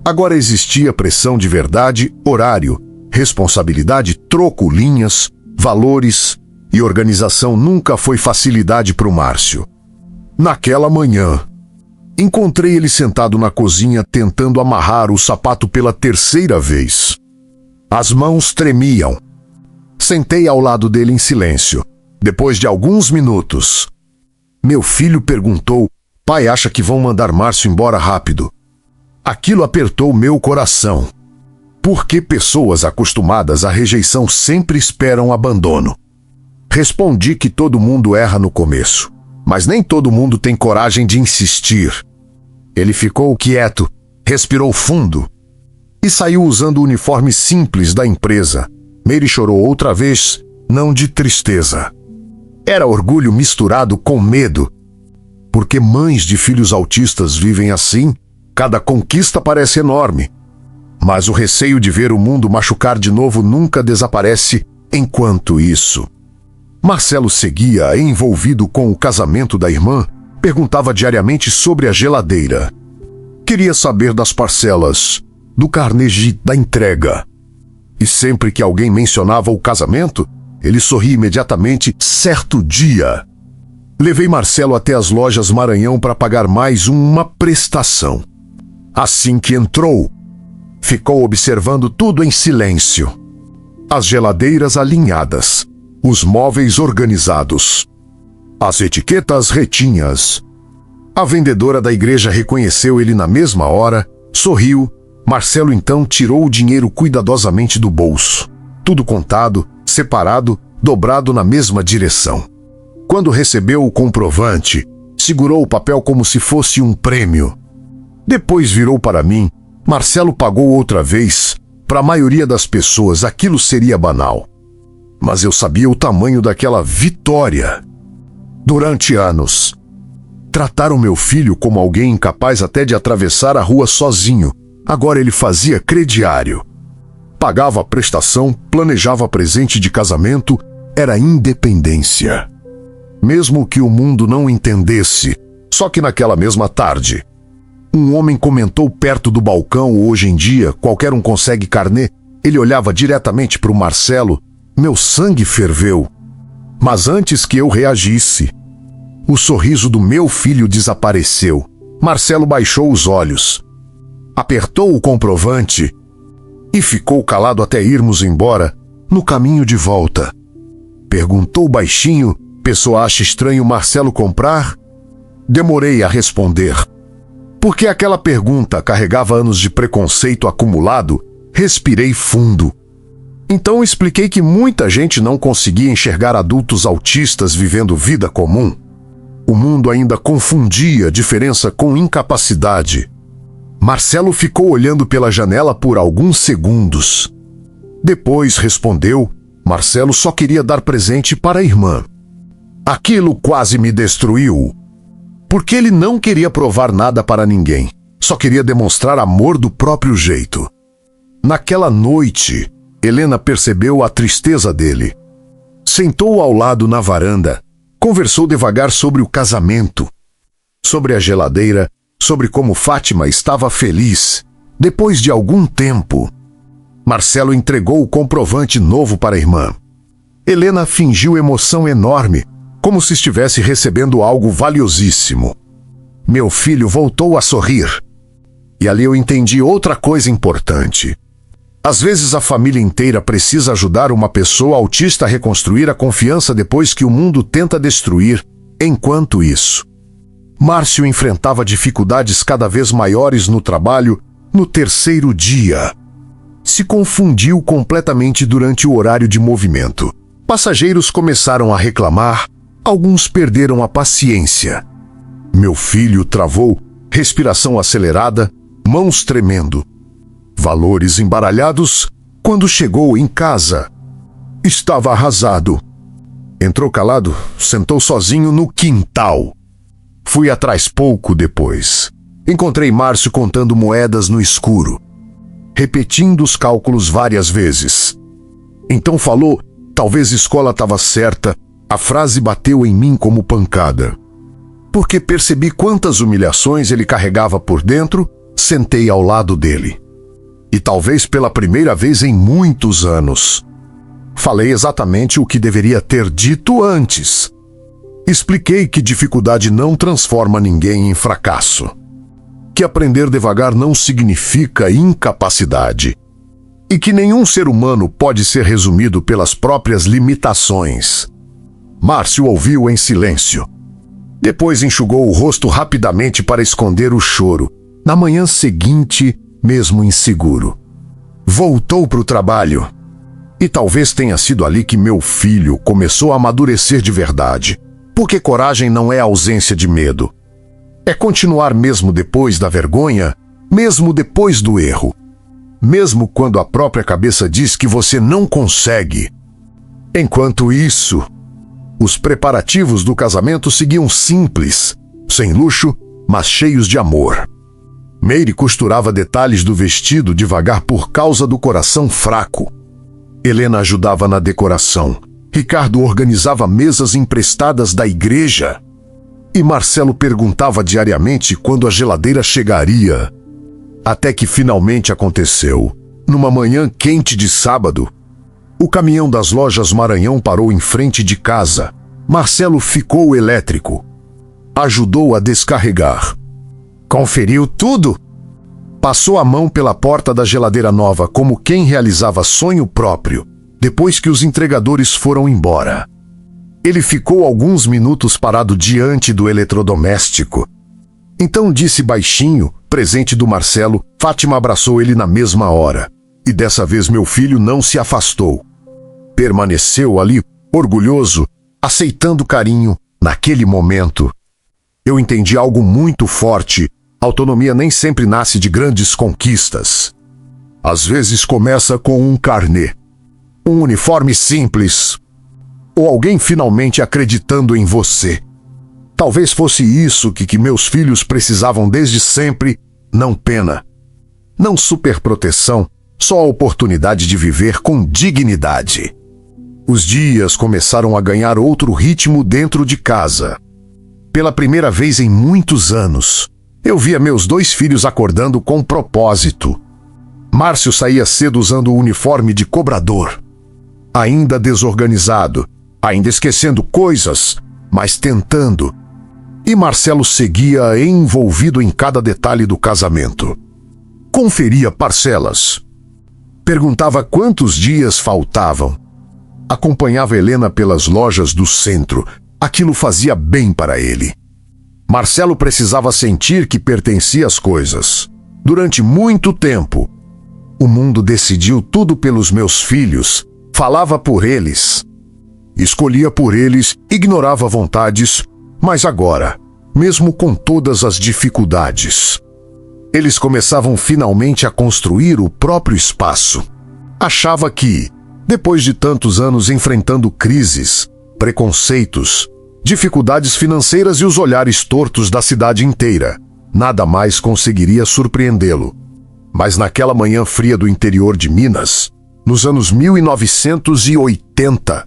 Agora existia pressão de verdade, horário, responsabilidade, troco, linhas, valores, e organização nunca foi facilidade para o Márcio. Naquela manhã, encontrei ele sentado na cozinha tentando amarrar o sapato pela terceira vez. As mãos tremiam. Sentei ao lado dele em silêncio. Depois de alguns minutos, meu filho perguntou: "Pai, acha que vão mandar Márcio embora rápido?" Aquilo apertou meu coração. Porque pessoas acostumadas à rejeição sempre esperam abandono. Respondi que todo mundo erra no começo, mas nem todo mundo tem coragem de insistir. Ele ficou quieto, respirou fundo e saiu usando o uniforme simples da empresa. Mary chorou outra vez, não de tristeza. Era orgulho misturado com medo. Porque mães de filhos autistas vivem assim, cada conquista parece enorme. Mas o receio de ver o mundo machucar de novo nunca desaparece enquanto isso. Marcelo seguia envolvido com o casamento da irmã, perguntava diariamente sobre a geladeira. Queria saber das parcelas, do carnê da entrega. E sempre que alguém mencionava o casamento, ele sorria imediatamente. Certo dia, levei Marcelo até as lojas Maranhão para pagar mais uma prestação. Assim que entrou, ficou observando tudo em silêncio. As geladeiras alinhadas, os móveis organizados, as etiquetas retinhas. A vendedora da igreja reconheceu ele na mesma hora, sorriu. Marcelo então tirou o dinheiro cuidadosamente do bolso. Tudo contado, separado, dobrado na mesma direção. Quando recebeu o comprovante, segurou o papel como se fosse um prêmio. Depois virou para mim. Marcelo pagou outra vez. Para a maioria das pessoas, aquilo seria banal. Mas eu sabia o tamanho daquela vitória. Durante anos, trataram meu filho como alguém incapaz até de atravessar a rua sozinho. Agora ele fazia crediário. Pagava a prestação, planejava presente de casamento, era independência. Mesmo que o mundo não entendesse, só que naquela mesma tarde, um homem comentou perto do balcão: hoje em dia, qualquer um consegue carnê. Ele olhava diretamente para o Marcelo. Meu sangue ferveu. Mas antes que eu reagisse, o sorriso do meu filho desapareceu. Marcelo baixou os olhos, apertou o comprovante e ficou calado até irmos embora. No caminho de volta, perguntou baixinho: pessoa acha estranho Marcelo comprar? Demorei a responder, porque aquela pergunta carregava anos de preconceito acumulado. Respirei fundo. Então expliquei que muita gente não conseguia enxergar adultos autistas vivendo vida comum. O mundo ainda confundia diferença com incapacidade. Marcelo ficou olhando pela janela por alguns segundos. Depois respondeu: Marcelo só queria dar presente para a irmã. Aquilo quase me destruiu. Porque ele não queria provar nada para ninguém. Só queria demonstrar amor do próprio jeito. Naquela noite, Helena percebeu a tristeza dele. Sentou ao lado na varanda. Conversou devagar sobre o casamento, sobre a geladeira, sobre como Fátima estava feliz. Depois de algum tempo, Marcelo entregou o comprovante novo para a irmã. Helena fingiu emoção enorme, como se estivesse recebendo algo valiosíssimo. Meu filho voltou a sorrir. E ali eu entendi outra coisa importante. Às vezes a família inteira precisa ajudar uma pessoa autista a reconstruir a confiança depois que o mundo tenta destruir. Enquanto isso, Márcio enfrentava dificuldades cada vez maiores no trabalho. No terceiro dia, se confundiu completamente durante o horário de movimento. Passageiros começaram a reclamar, alguns perderam a paciência. Meu filho travou, respiração acelerada, mãos tremendo. Valores embaralhados. Quando chegou em casa, estava arrasado. Entrou calado, sentou sozinho no quintal. Fui atrás pouco depois. Encontrei Márcio contando moedas no escuro, repetindo os cálculos várias vezes. Então falou: talvez a escola estava certa. A frase bateu em mim como pancada. Porque percebi quantas humilhações ele carregava por dentro. Sentei ao lado dele. E talvez pela primeira vez em muitos anos, falei exatamente o que deveria ter dito antes. Expliquei que dificuldade não transforma ninguém em fracasso. Que aprender devagar não significa incapacidade. E que nenhum ser humano pode ser resumido pelas próprias limitações. Márcio ouviu em silêncio. Depois enxugou o rosto rapidamente para esconder o choro. Na manhã seguinte, mesmo inseguro, voltou para o trabalho. E talvez tenha sido ali que meu filho começou a amadurecer de verdade, porque coragem não é ausência de medo. É continuar mesmo depois da vergonha, mesmo depois do erro. Mesmo quando a própria cabeça diz que você não consegue. Enquanto isso, os preparativos do casamento seguiam simples, sem luxo, mas cheios de amor. Meire costurava detalhes do vestido devagar por causa do coração fraco. Helena ajudava na decoração. Ricardo organizava mesas emprestadas da igreja. E Marcelo perguntava diariamente quando a geladeira chegaria. Até que finalmente aconteceu. Numa manhã quente de sábado, o caminhão das lojas Maranhão parou em frente de casa. Marcelo ficou elétrico. Ajudou a descarregar. Conferiu tudo? Passou a mão pela porta da geladeira nova como quem realizava sonho próprio, depois que os entregadores foram embora. Ele ficou alguns minutos parado diante do eletrodoméstico. Então disse baixinho, presente do Marcelo, Fátima abraçou ele na mesma hora. E dessa vez meu filho não se afastou. Permaneceu ali, orgulhoso, aceitando carinho, naquele momento. Eu entendi algo muito forte. Autonomia nem sempre nasce de grandes conquistas. Às vezes começa com um carnê, um uniforme simples, ou alguém finalmente acreditando em você. Talvez fosse isso que meus filhos precisavam desde sempre, não pena. Não superproteção, só a oportunidade de viver com dignidade. Os dias começaram a ganhar outro ritmo dentro de casa. Pela primeira vez em muitos anos, eu via meus 2 filhos acordando com propósito. Márcio saía cedo usando o uniforme de cobrador. Ainda desorganizado, ainda esquecendo coisas, mas tentando. E Marcelo seguia envolvido em cada detalhe do casamento. Conferia parcelas. Perguntava quantos dias faltavam. Acompanhava Helena pelas lojas do centro. Aquilo fazia bem para ele. Marcelo precisava sentir que pertencia às coisas. Durante muito tempo, o mundo decidiu tudo pelos meus filhos, falava por eles. Escolhia por eles, ignorava vontades, mas agora, mesmo com todas as dificuldades, eles começavam finalmente a construir o próprio espaço. Achava que, depois de tantos anos enfrentando crises, preconceitos, dificuldades financeiras e os olhares tortos da cidade inteira, nada mais conseguiria surpreendê-lo. Mas naquela manhã fria do interior de Minas, nos anos 1980,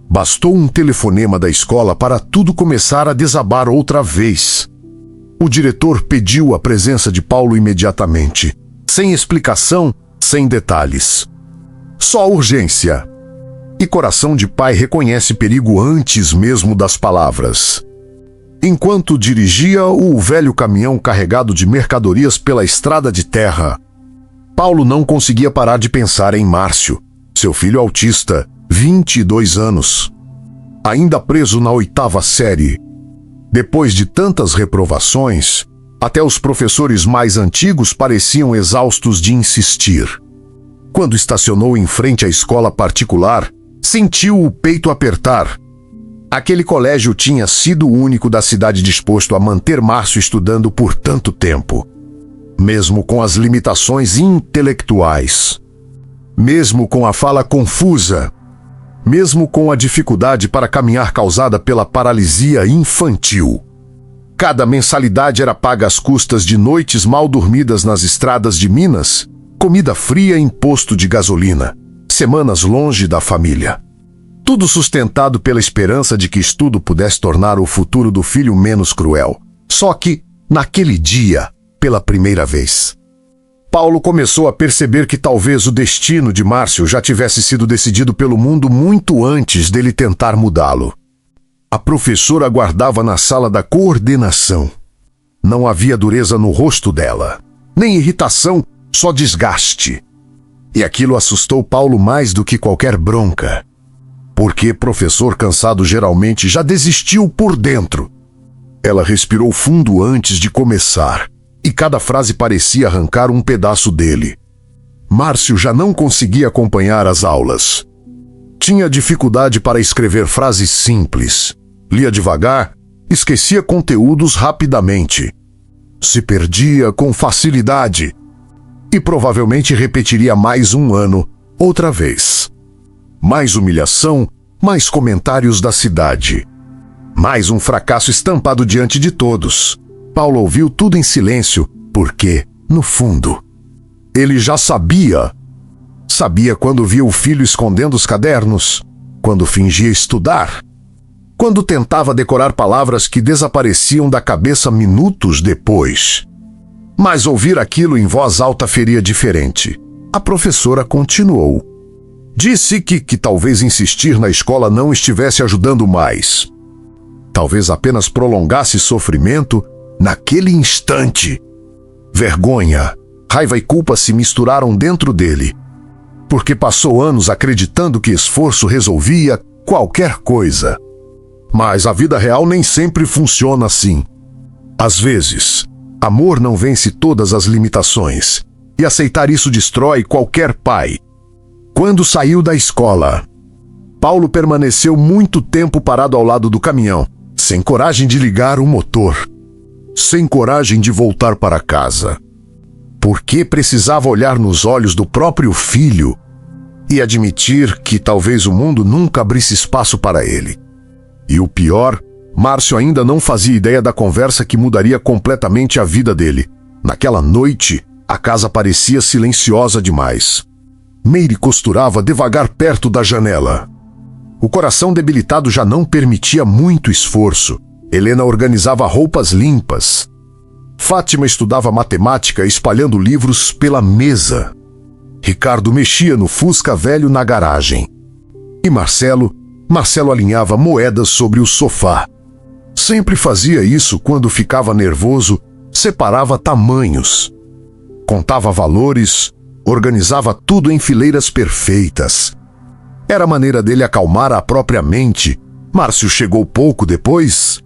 bastou um telefonema da escola para tudo começar a desabar outra vez. O diretor pediu a presença de Paulo imediatamente, sem explicação, sem detalhes. Só urgência. E coração de pai reconhece perigo antes mesmo das palavras. Enquanto dirigia o velho caminhão carregado de mercadorias pela estrada de terra, Paulo não conseguia parar de pensar em Márcio, seu filho autista, 22 anos. Ainda preso na 8ª série. Depois de tantas reprovações, até os professores mais antigos pareciam exaustos de insistir. Quando estacionou em frente à escola particular, sentiu o peito apertar. Aquele colégio tinha sido o único da cidade disposto a manter Márcio estudando por tanto tempo. Mesmo com as limitações intelectuais. Mesmo com a fala confusa. Mesmo com a dificuldade para caminhar causada pela paralisia infantil. Cada mensalidade era paga às custas de noites mal dormidas nas estradas de Minas, comida fria em posto de gasolina, semanas longe da família. Tudo sustentado pela esperança de que estudo pudesse tornar o futuro do filho menos cruel. Só que, naquele dia, pela primeira vez, Paulo começou a perceber que talvez o destino de Márcio já tivesse sido decidido pelo mundo muito antes dele tentar mudá-lo. A professora aguardava na sala da coordenação. Não havia dureza no rosto dela, nem irritação, só desgaste. E aquilo assustou Paulo mais do que qualquer bronca. Porque professor cansado geralmente já desistiu por dentro. Ela respirou fundo antes de começar, e cada frase parecia arrancar um pedaço dele. Márcio já não conseguia acompanhar as aulas. Tinha dificuldade para escrever frases simples. Lia devagar, esquecia conteúdos rapidamente. Se perdia com facilidade. E provavelmente repetiria mais um ano, outra vez. Mais humilhação, mais comentários da cidade. Mais um fracasso estampado diante de todos. Paulo ouviu tudo em silêncio, porque, no fundo, ele já sabia. Sabia quando via o filho escondendo os cadernos, quando fingia estudar, quando tentava decorar palavras que desapareciam da cabeça minutos depois. Mas ouvir aquilo em voz alta feria diferente. A professora continuou. Disse que talvez insistir na escola não estivesse ajudando mais. Talvez apenas prolongasse sofrimento naquele instante. Vergonha, raiva e culpa se misturaram dentro dele, porque passou anos acreditando que esforço resolvia qualquer coisa. Mas a vida real nem sempre funciona assim. Às vezes, amor não vence todas as limitações, e aceitar isso destrói qualquer pai. Quando saiu da escola, Paulo permaneceu muito tempo parado ao lado do caminhão, sem coragem de ligar o motor, sem coragem de voltar para casa. Porque precisava olhar nos olhos do próprio filho e admitir que talvez o mundo nunca abrisse espaço para ele. E o pior, Márcio ainda não fazia ideia da conversa que mudaria completamente a vida dele. Naquela noite, a casa parecia silenciosa demais. Meire costurava devagar perto da janela. O coração debilitado já não permitia muito esforço. Helena organizava roupas limpas. Fátima estudava matemática espalhando livros pela mesa. Ricardo mexia no Fusca velho na garagem. E Marcelo alinhava moedas sobre o sofá. Sempre fazia isso quando ficava nervoso, separava tamanhos. Contava valores, organizava tudo em fileiras perfeitas. Era a maneira dele acalmar a própria mente. Márcio chegou pouco depois,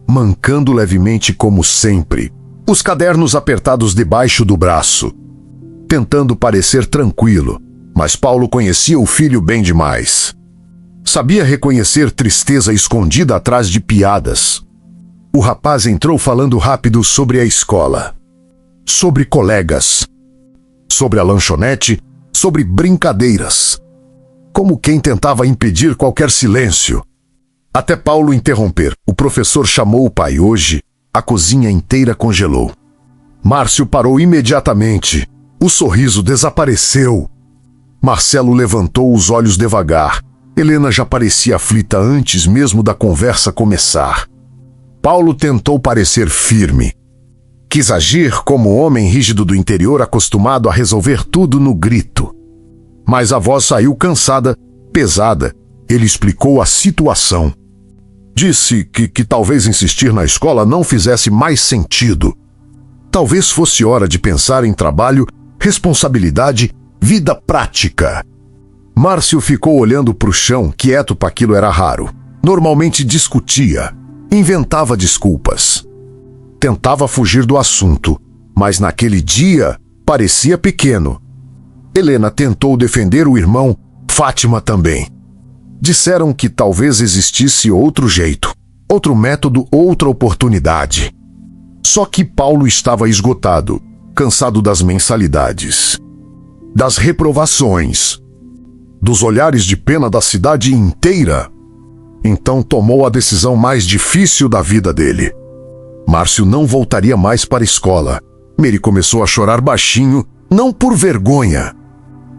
mancando levemente como sempre, os cadernos apertados debaixo do braço, tentando parecer tranquilo, mas Paulo conhecia o filho bem demais. Sabia reconhecer tristeza escondida atrás de piadas. O rapaz entrou falando rápido sobre a escola, sobre colegas, sobre a lanchonete, sobre brincadeiras, como quem tentava impedir qualquer silêncio. Até Paulo interromper, o professor chamou o pai. Hoje, a cozinha inteira congelou. Márcio parou imediatamente. O sorriso desapareceu. Marcelo levantou os olhos devagar. Helena já parecia aflita antes mesmo da conversa começar. Paulo tentou parecer firme. Quis agir como o homem rígido do interior acostumado a resolver tudo no grito. Mas a voz saiu cansada, pesada. Ele explicou a situação. Disse que talvez insistir na escola não fizesse mais sentido. Talvez fosse hora de pensar em trabalho, responsabilidade, vida prática. Márcio ficou olhando para o chão, quieto, para aquilo era raro. Normalmente discutia, inventava desculpas. Tentava fugir do assunto, mas naquele dia parecia pequeno. Helena tentou defender o irmão, Fátima também. Disseram que talvez existisse outro jeito, outro método, outra oportunidade. Só que Paulo estava esgotado, cansado das mensalidades, das reprovações, dos olhares de pena da cidade inteira. Então tomou a decisão mais difícil da vida dele. Márcio não voltaria mais para a escola. Meire começou a chorar baixinho, não por vergonha,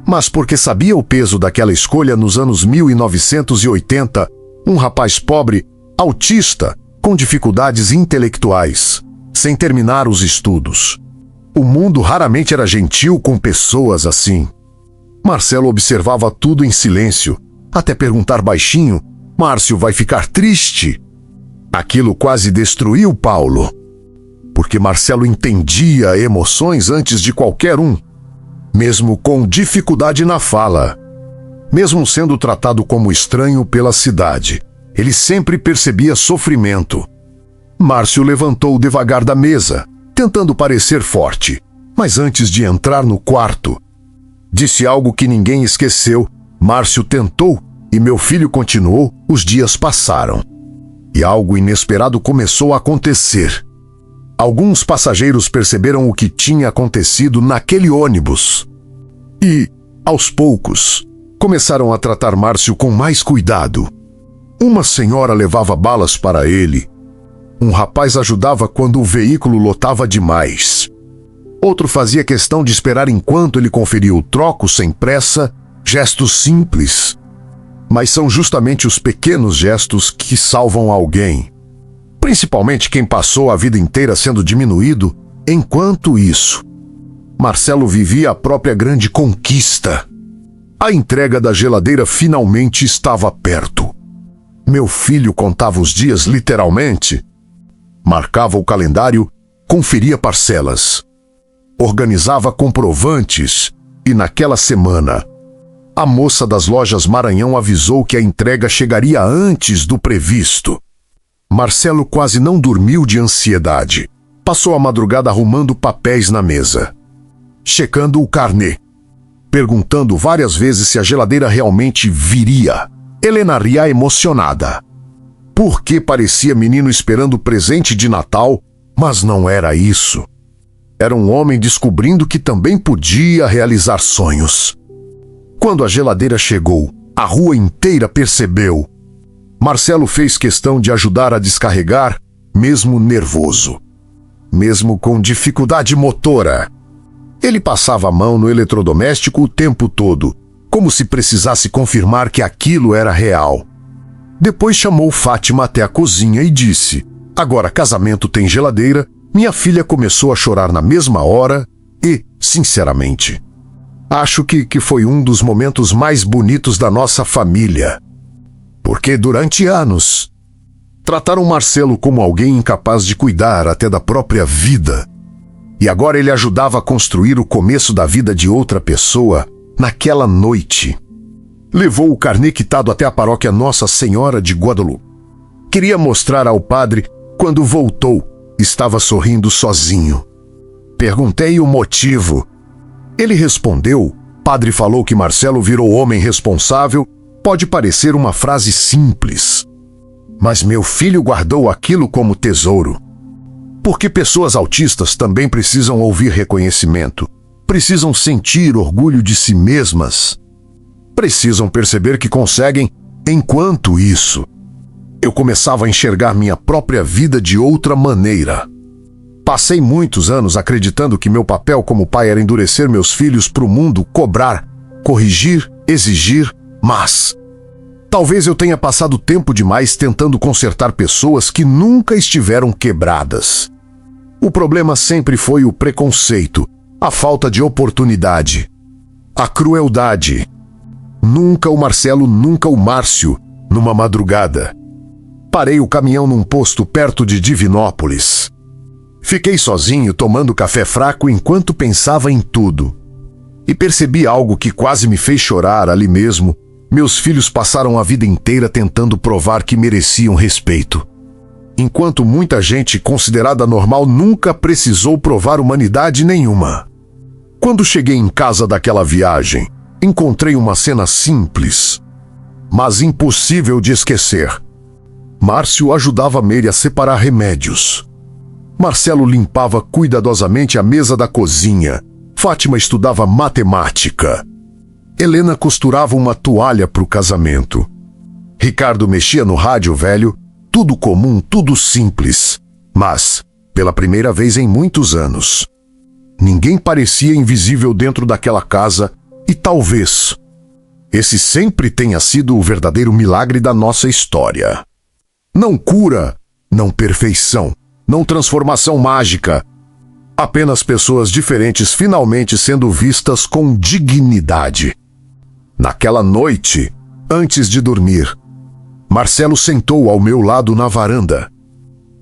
mas porque sabia o peso daquela escolha nos anos 1980, um rapaz pobre, autista, com dificuldades intelectuais, sem terminar os estudos. O mundo raramente era gentil com pessoas assim. Marcelo observava tudo em silêncio, até perguntar baixinho: Márcio vai ficar triste? Aquilo quase destruiu Paulo, porque Marcelo entendia emoções antes de qualquer um. Mesmo com dificuldade na fala, mesmo sendo tratado como estranho pela cidade, ele sempre percebia sofrimento. Márcio levantou devagar da mesa, tentando parecer forte, mas antes de entrar no quarto, Disse algo que ninguém esqueceu. Márcio tentou e meu filho continuou. Os dias passaram. E algo inesperado começou a acontecer. Alguns passageiros perceberam o que tinha acontecido naquele ônibus. E, aos poucos, começaram a tratar Márcio com mais cuidado. Uma senhora levava balas para ele. Um rapaz ajudava quando o veículo lotava demais. Outro fazia questão de esperar enquanto ele conferia o troco sem pressa, gestos simples. Mas são justamente os pequenos gestos que salvam alguém. Principalmente quem passou a vida inteira sendo diminuído. Enquanto isso, Marcelo vivia a própria grande conquista. A entrega da geladeira finalmente estava perto. Meu filho contava os dias literalmente. Marcava o calendário, conferia parcelas. Organizava comprovantes e naquela semana, a moça das lojas Maranhão avisou que a entrega chegaria antes do previsto. Marcelo quase não dormiu de ansiedade. Passou a madrugada arrumando papéis na mesa, checando o carnê, perguntando várias vezes se a geladeira realmente viria. Helena ria emocionada, porque parecia menino esperando o presente de Natal, mas não era isso. Era um homem descobrindo que também podia realizar sonhos. Quando a geladeira chegou, a rua inteira percebeu. Marcelo fez questão de ajudar a descarregar, mesmo nervoso. Mesmo com dificuldade motora. Ele passava a mão no eletrodoméstico o tempo todo, como se precisasse confirmar que aquilo era real. Depois chamou Fátima até a cozinha e disse: "Agora casamento tem geladeira." Minha filha começou a chorar na mesma hora e, sinceramente, acho que foi um dos momentos mais bonitos da nossa família. Porque durante anos, trataram Marcelo como alguém incapaz de cuidar até da própria vida. E agora ele ajudava a construir o começo da vida de outra pessoa naquela noite. Levou o carnê quitado até a paróquia Nossa Senhora de Guadalupe. Queria mostrar ao padre. Quando voltou, estava sorrindo sozinho. Perguntei o motivo. Ele respondeu: "Padre falou que Marcelo virou homem responsável." Pode parecer uma frase simples, mas meu filho guardou aquilo como tesouro. Porque pessoas autistas também precisam ouvir reconhecimento, precisam sentir orgulho de si mesmas, precisam perceber que conseguem. Enquanto isso, eu começava a enxergar minha própria vida de outra maneira. Passei muitos anos acreditando que meu papel como pai era endurecer meus filhos para o mundo, cobrar, corrigir, exigir, mas talvez eu tenha passado tempo demais tentando consertar pessoas que nunca estiveram quebradas. O problema sempre foi o preconceito, a falta de oportunidade, a crueldade. Nunca o Marcelo, nunca o Márcio, numa madrugada. Parei o caminhão num posto perto de Divinópolis. Fiquei sozinho tomando café fraco enquanto pensava em tudo. E percebi algo que quase me fez chorar ali mesmo. Meus filhos passaram a vida inteira tentando provar que mereciam respeito. Enquanto muita gente considerada normal nunca precisou provar humanidade nenhuma. Quando cheguei em casa daquela viagem, encontrei uma cena simples, mas impossível de esquecer. Márcio ajudava Meire a separar remédios. Marcelo limpava cuidadosamente a mesa da cozinha. Fátima estudava matemática. Helena costurava uma toalha para o casamento. Ricardo mexia no rádio velho. Tudo comum, tudo simples. Mas, pela primeira vez em muitos anos, ninguém parecia invisível dentro daquela casa e talvez esse sempre tenha sido o verdadeiro milagre da nossa história. Não cura, não perfeição, não transformação mágica. Apenas pessoas diferentes finalmente sendo vistas com dignidade. Naquela noite, antes de dormir, Marcelo sentou ao meu lado na varanda.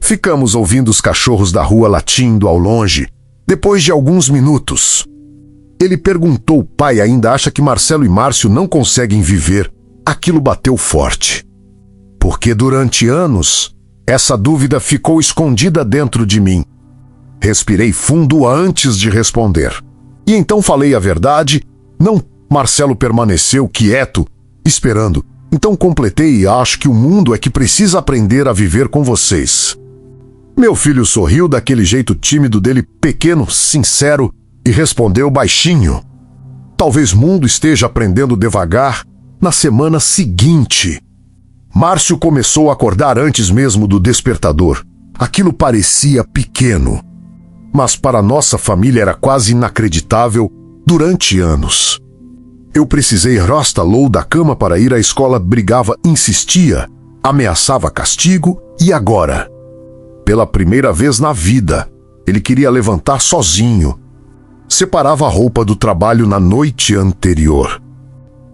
Ficamos ouvindo os cachorros da rua latindo ao longe. Depois de alguns minutos, ele perguntou: "Pai, ainda acha que Marcelo e Márcio não conseguem viver?" Aquilo bateu forte. Porque durante anos, essa dúvida ficou escondida dentro de mim. Respirei fundo antes de responder. E então falei a verdade. Não, Marcelo permaneceu quieto, esperando. Então completei e acho que o mundo é que precisa aprender a viver com vocês. Meu filho sorriu daquele jeito tímido dele, pequeno, sincero, e respondeu baixinho. Talvez o mundo esteja aprendendo devagar na semana seguinte. Márcio começou a acordar antes mesmo do despertador. Aquilo parecia pequeno, mas para nossa família era quase inacreditável durante anos. Eu precisei arrastá-lo da cama para ir à escola, brigava, insistia, ameaçava castigo e agora, pela primeira vez na vida, ele queria levantar sozinho. Separava a roupa do trabalho na noite anterior.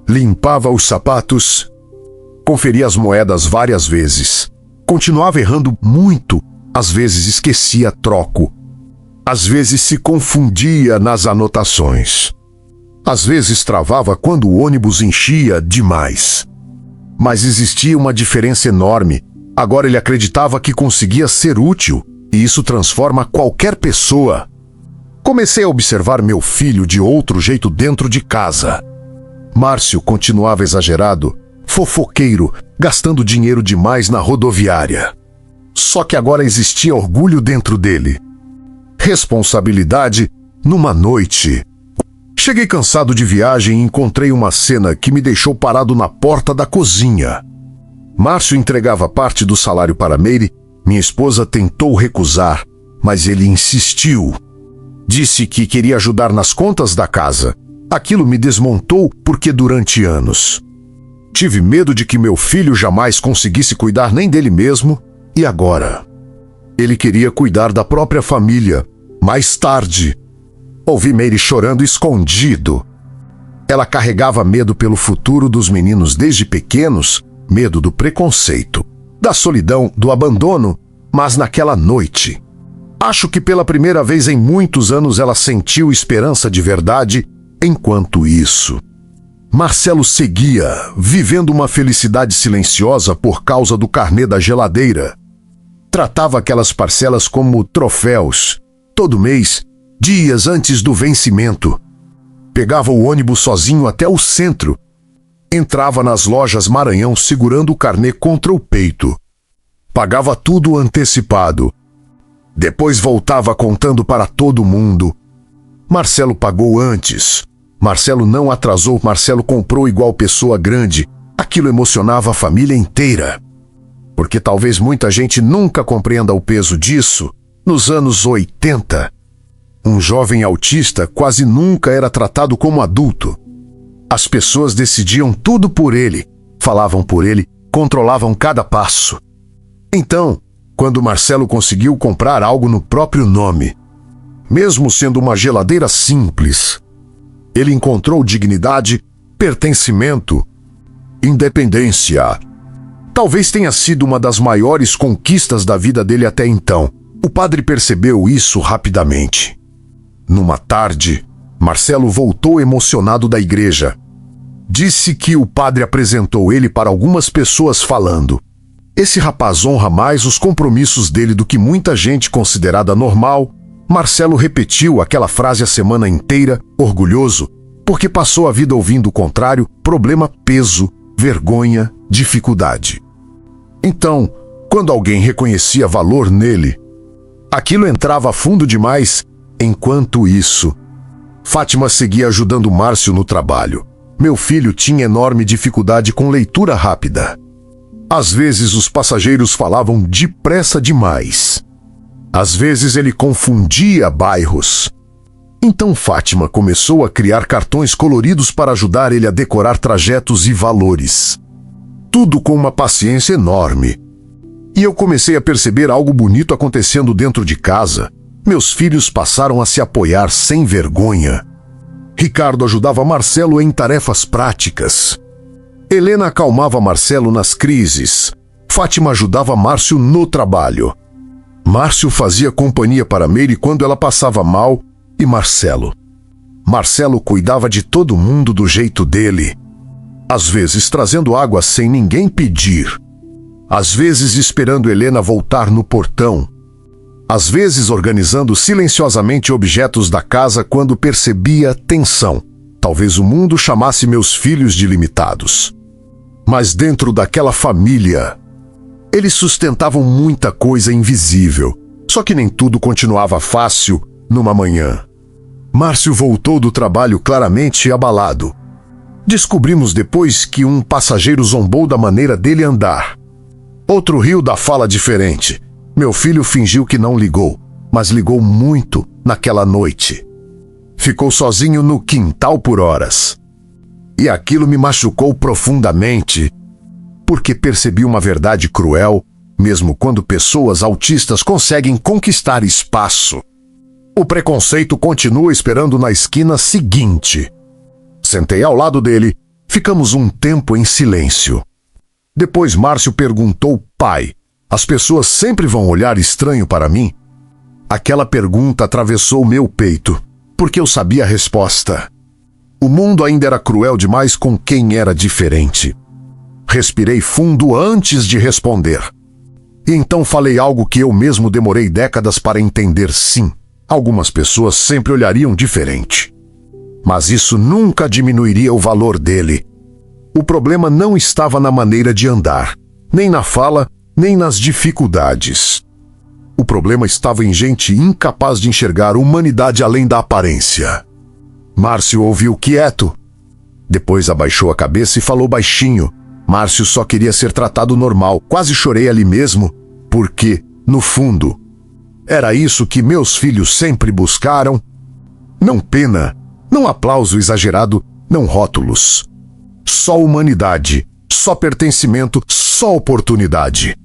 Limpava os sapatos. Conferia as moedas várias vezes. Continuava errando muito. Às vezes esquecia troco. Às vezes se confundia nas anotações. Às vezes travava quando o ônibus enchia demais. Mas existia uma diferença enorme. Agora ele acreditava que conseguia ser útil, e isso transforma qualquer pessoa. Comecei a observar meu filho de outro jeito dentro de casa. Márcio continuava exagerado, fofoqueiro, gastando dinheiro demais na rodoviária. Só que agora existia orgulho dentro dele. Responsabilidade numa noite. Cheguei cansado de viagem e encontrei uma cena que me deixou parado na porta da cozinha. Márcio entregava parte do salário para Meire. Minha esposa tentou recusar, mas ele insistiu. Disse que queria ajudar nas contas da casa. Aquilo me desmontou porque durante anos tive medo de que meu filho jamais conseguisse cuidar nem dele mesmo, e agora ele queria cuidar da própria família. Mais tarde, ouvi Meire chorando escondido. Ela carregava medo pelo futuro dos meninos desde pequenos, medo do preconceito, da solidão, do abandono, mas naquela noite, acho que pela primeira vez em muitos anos ela sentiu esperança de verdade. Enquanto isso, Marcelo seguia, vivendo uma felicidade silenciosa por causa do carnê da geladeira. Tratava aquelas parcelas como troféus. Todo mês, dias antes do vencimento, pegava o ônibus sozinho até o centro. Entrava nas lojas Maranhão segurando o carnê contra o peito. Pagava tudo antecipado. Depois voltava contando para todo mundo. Marcelo pagou antes. Marcelo não atrasou. Marcelo comprou igual pessoa grande. Aquilo emocionava a família inteira. Porque talvez muita gente nunca compreenda o peso disso. Nos anos 80, um jovem autista quase nunca era tratado como adulto. As pessoas decidiam tudo por ele, falavam por ele, controlavam cada passo. Então, quando Marcelo conseguiu comprar algo no próprio nome, mesmo sendo uma geladeira simples, ele encontrou dignidade, pertencimento, independência. Talvez tenha sido uma das maiores conquistas da vida dele até então. O padre percebeu isso rapidamente. Numa tarde, Marcelo voltou emocionado da igreja. Disse que o padre apresentou ele para algumas pessoas falando: esse rapaz honra mais os compromissos dele do que muita gente considerada normal. Marcelo repetiu aquela frase a semana inteira, orgulhoso, porque passou a vida ouvindo o contrário: problema, peso, vergonha, dificuldade. Então, quando alguém reconhecia valor nele, aquilo entrava fundo demais. Enquanto isso, Fátima seguia ajudando Márcio no trabalho. Meu filho tinha enorme dificuldade com leitura rápida. Às vezes os passageiros falavam depressa demais. Às vezes ele confundia bairros. Então Fátima começou a criar cartões coloridos para ajudar ele a decorar trajetos e valores. Tudo com uma paciência enorme. E eu comecei a perceber algo bonito acontecendo dentro de casa. Meus filhos passaram a se apoiar sem vergonha. Ricardo ajudava Marcelo em tarefas práticas. Helena acalmava Marcelo nas crises. Fátima ajudava Márcio no trabalho. Márcio fazia companhia para Meire quando ela passava mal, e Marcelo cuidava de todo mundo do jeito dele. Às vezes trazendo água sem ninguém pedir. Às vezes esperando Helena voltar no portão. Às vezes organizando silenciosamente objetos da casa quando percebia tensão. Talvez o mundo chamasse meus filhos de limitados. Mas dentro daquela família, eles sustentavam muita coisa invisível. Só que nem tudo continuava fácil numa manhã. Márcio voltou do trabalho claramente abalado. Descobrimos depois que um passageiro zombou da maneira dele andar. Outro riu da fala diferente. Meu filho fingiu que não ligou, mas ligou muito naquela noite. Ficou sozinho no quintal por horas. E aquilo me machucou profundamente, porque percebi uma verdade cruel, mesmo quando pessoas autistas conseguem conquistar espaço. O preconceito continua esperando na esquina seguinte. Sentei ao lado dele, ficamos um tempo em silêncio. Depois Márcio perguntou: pai, as pessoas sempre vão olhar estranho para mim? Aquela pergunta atravessou meu peito, porque eu sabia a resposta. O mundo ainda era cruel demais com quem era diferente. Respirei fundo antes de responder. E então falei algo que eu mesmo demorei décadas para entender. Sim, algumas pessoas sempre olhariam diferente. Mas isso nunca diminuiria o valor dele. O problema não estava na maneira de andar, nem na fala, nem nas dificuldades. O problema estava em gente incapaz de enxergar a humanidade além da aparência. Márcio ouviu quieto. Depois abaixou a cabeça e falou baixinho. Márcio só queria ser tratado normal. Quase chorei ali mesmo, porque, no fundo, era isso que meus filhos sempre buscaram. Não pena, não aplauso exagerado, não rótulos. Só humanidade, só pertencimento, só oportunidade.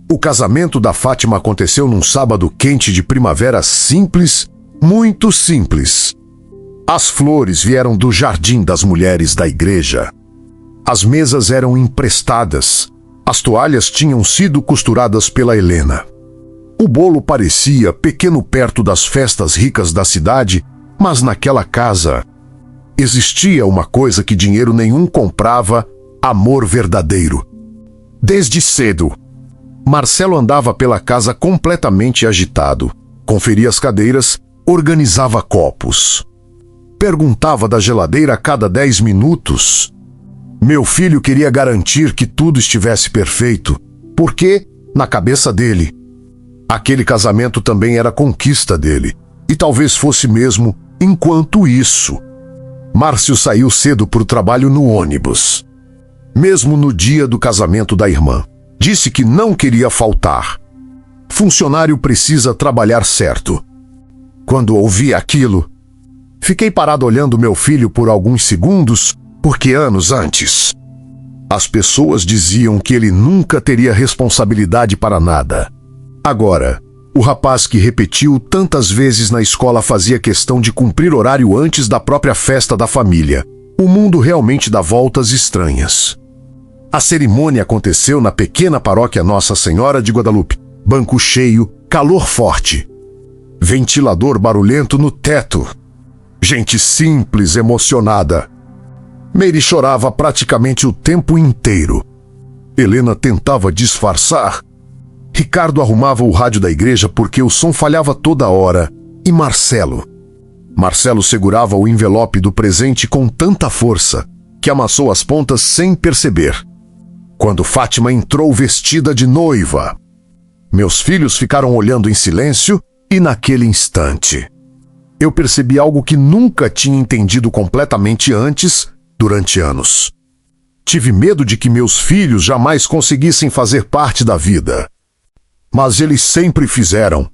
O casamento da Fátima aconteceu num sábado quente de primavera simples, muito simples. As flores vieram do jardim das mulheres da igreja. As mesas eram emprestadas. As toalhas tinham sido costuradas pela Helena. O bolo parecia pequeno perto das festas ricas da cidade, mas naquela casa existia uma coisa que dinheiro nenhum comprava: amor verdadeiro. Desde cedo, Marcelo andava pela casa completamente agitado. Conferia as cadeiras, organizava copos. Perguntava da geladeira a cada 10 minutos. Meu filho queria garantir que tudo estivesse perfeito, porque, na cabeça dele, aquele casamento também era conquista dele. E talvez fosse mesmo. Enquanto isso, Márcio saiu cedo para o trabalho no ônibus. Mesmo no dia do casamento da irmã, disse que não queria faltar. Funcionário precisa trabalhar certo. Quando ouvi aquilo, fiquei parado olhando meu filho por alguns segundos, porque anos antes, as pessoas diziam que ele nunca teria responsabilidade para nada. Agora, o rapaz que repetiu tantas vezes na escola fazia questão de cumprir horário antes da própria festa da família. O mundo realmente dá voltas estranhas. A cerimônia aconteceu na pequena paróquia Nossa Senhora de Guadalupe. Banco cheio, calor forte. Ventilador barulhento no teto. Gente simples, emocionada. Meire chorava praticamente o tempo inteiro. Helena tentava disfarçar. Ricardo arrumava o rádio da igreja porque o som falhava toda hora. E Marcelo segurava o envelope do presente com tanta força que amassou as pontas sem perceber. Quando Fátima entrou vestida de noiva, meus filhos ficaram olhando em silêncio e naquele instante eu percebi algo que nunca tinha entendido completamente antes, durante anos. Tive medo de que meus filhos jamais conseguissem fazer parte da vida. Mas eles sempre fizeram.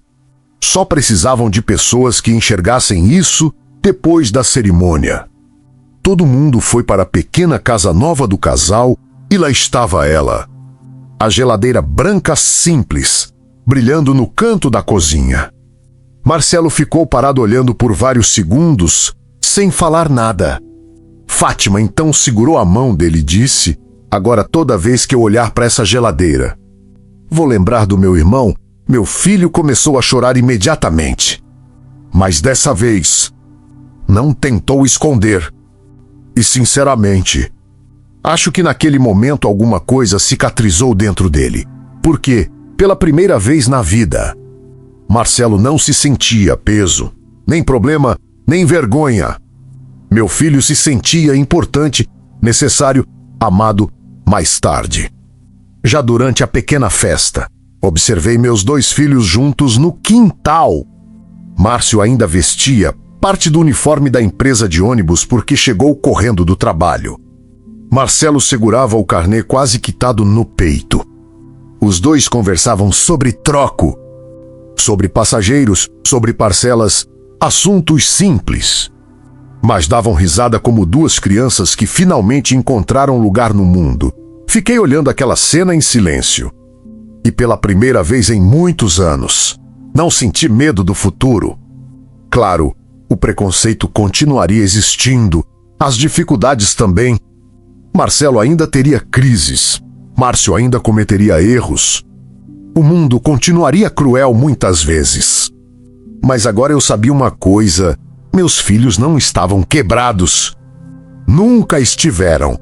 Só precisavam de pessoas que enxergassem isso depois da cerimônia. Todo mundo foi para a pequena casa nova do casal e lá estava ela. A geladeira branca simples, brilhando no canto da cozinha. Marcelo ficou parado olhando por vários segundos, sem falar nada. Fátima então segurou a mão dele e disse: agora toda vez que eu olhar para essa geladeira, vou lembrar do meu irmão. Meu filho começou a chorar imediatamente. Mas dessa vez, não tentou esconder. E sinceramente, acho que naquele momento alguma coisa cicatrizou dentro dele. Porque, pela primeira vez na vida, Marcelo não se sentia peso, nem problema, nem vergonha. Meu filho se sentia importante, necessário, amado mais tarde. Já durante a pequena festa, observei meus 2 filhos juntos no quintal. Márcio ainda vestia parte do uniforme da empresa de ônibus porque chegou correndo do trabalho. Marcelo segurava o carnê quase quitado no peito. Os 2 conversavam sobre troco, sobre passageiros, sobre parcelas, assuntos simples. Mas davam risada como 2 crianças que finalmente encontraram lugar no mundo. Fiquei olhando aquela cena em silêncio. E pela primeira vez em muitos anos, não senti medo do futuro. Claro, o preconceito continuaria existindo, as dificuldades também. Marcelo ainda teria crises, Márcio ainda cometeria erros. O mundo continuaria cruel muitas vezes. Mas agora eu sabia uma coisa: meus filhos não estavam quebrados. Nunca estiveram.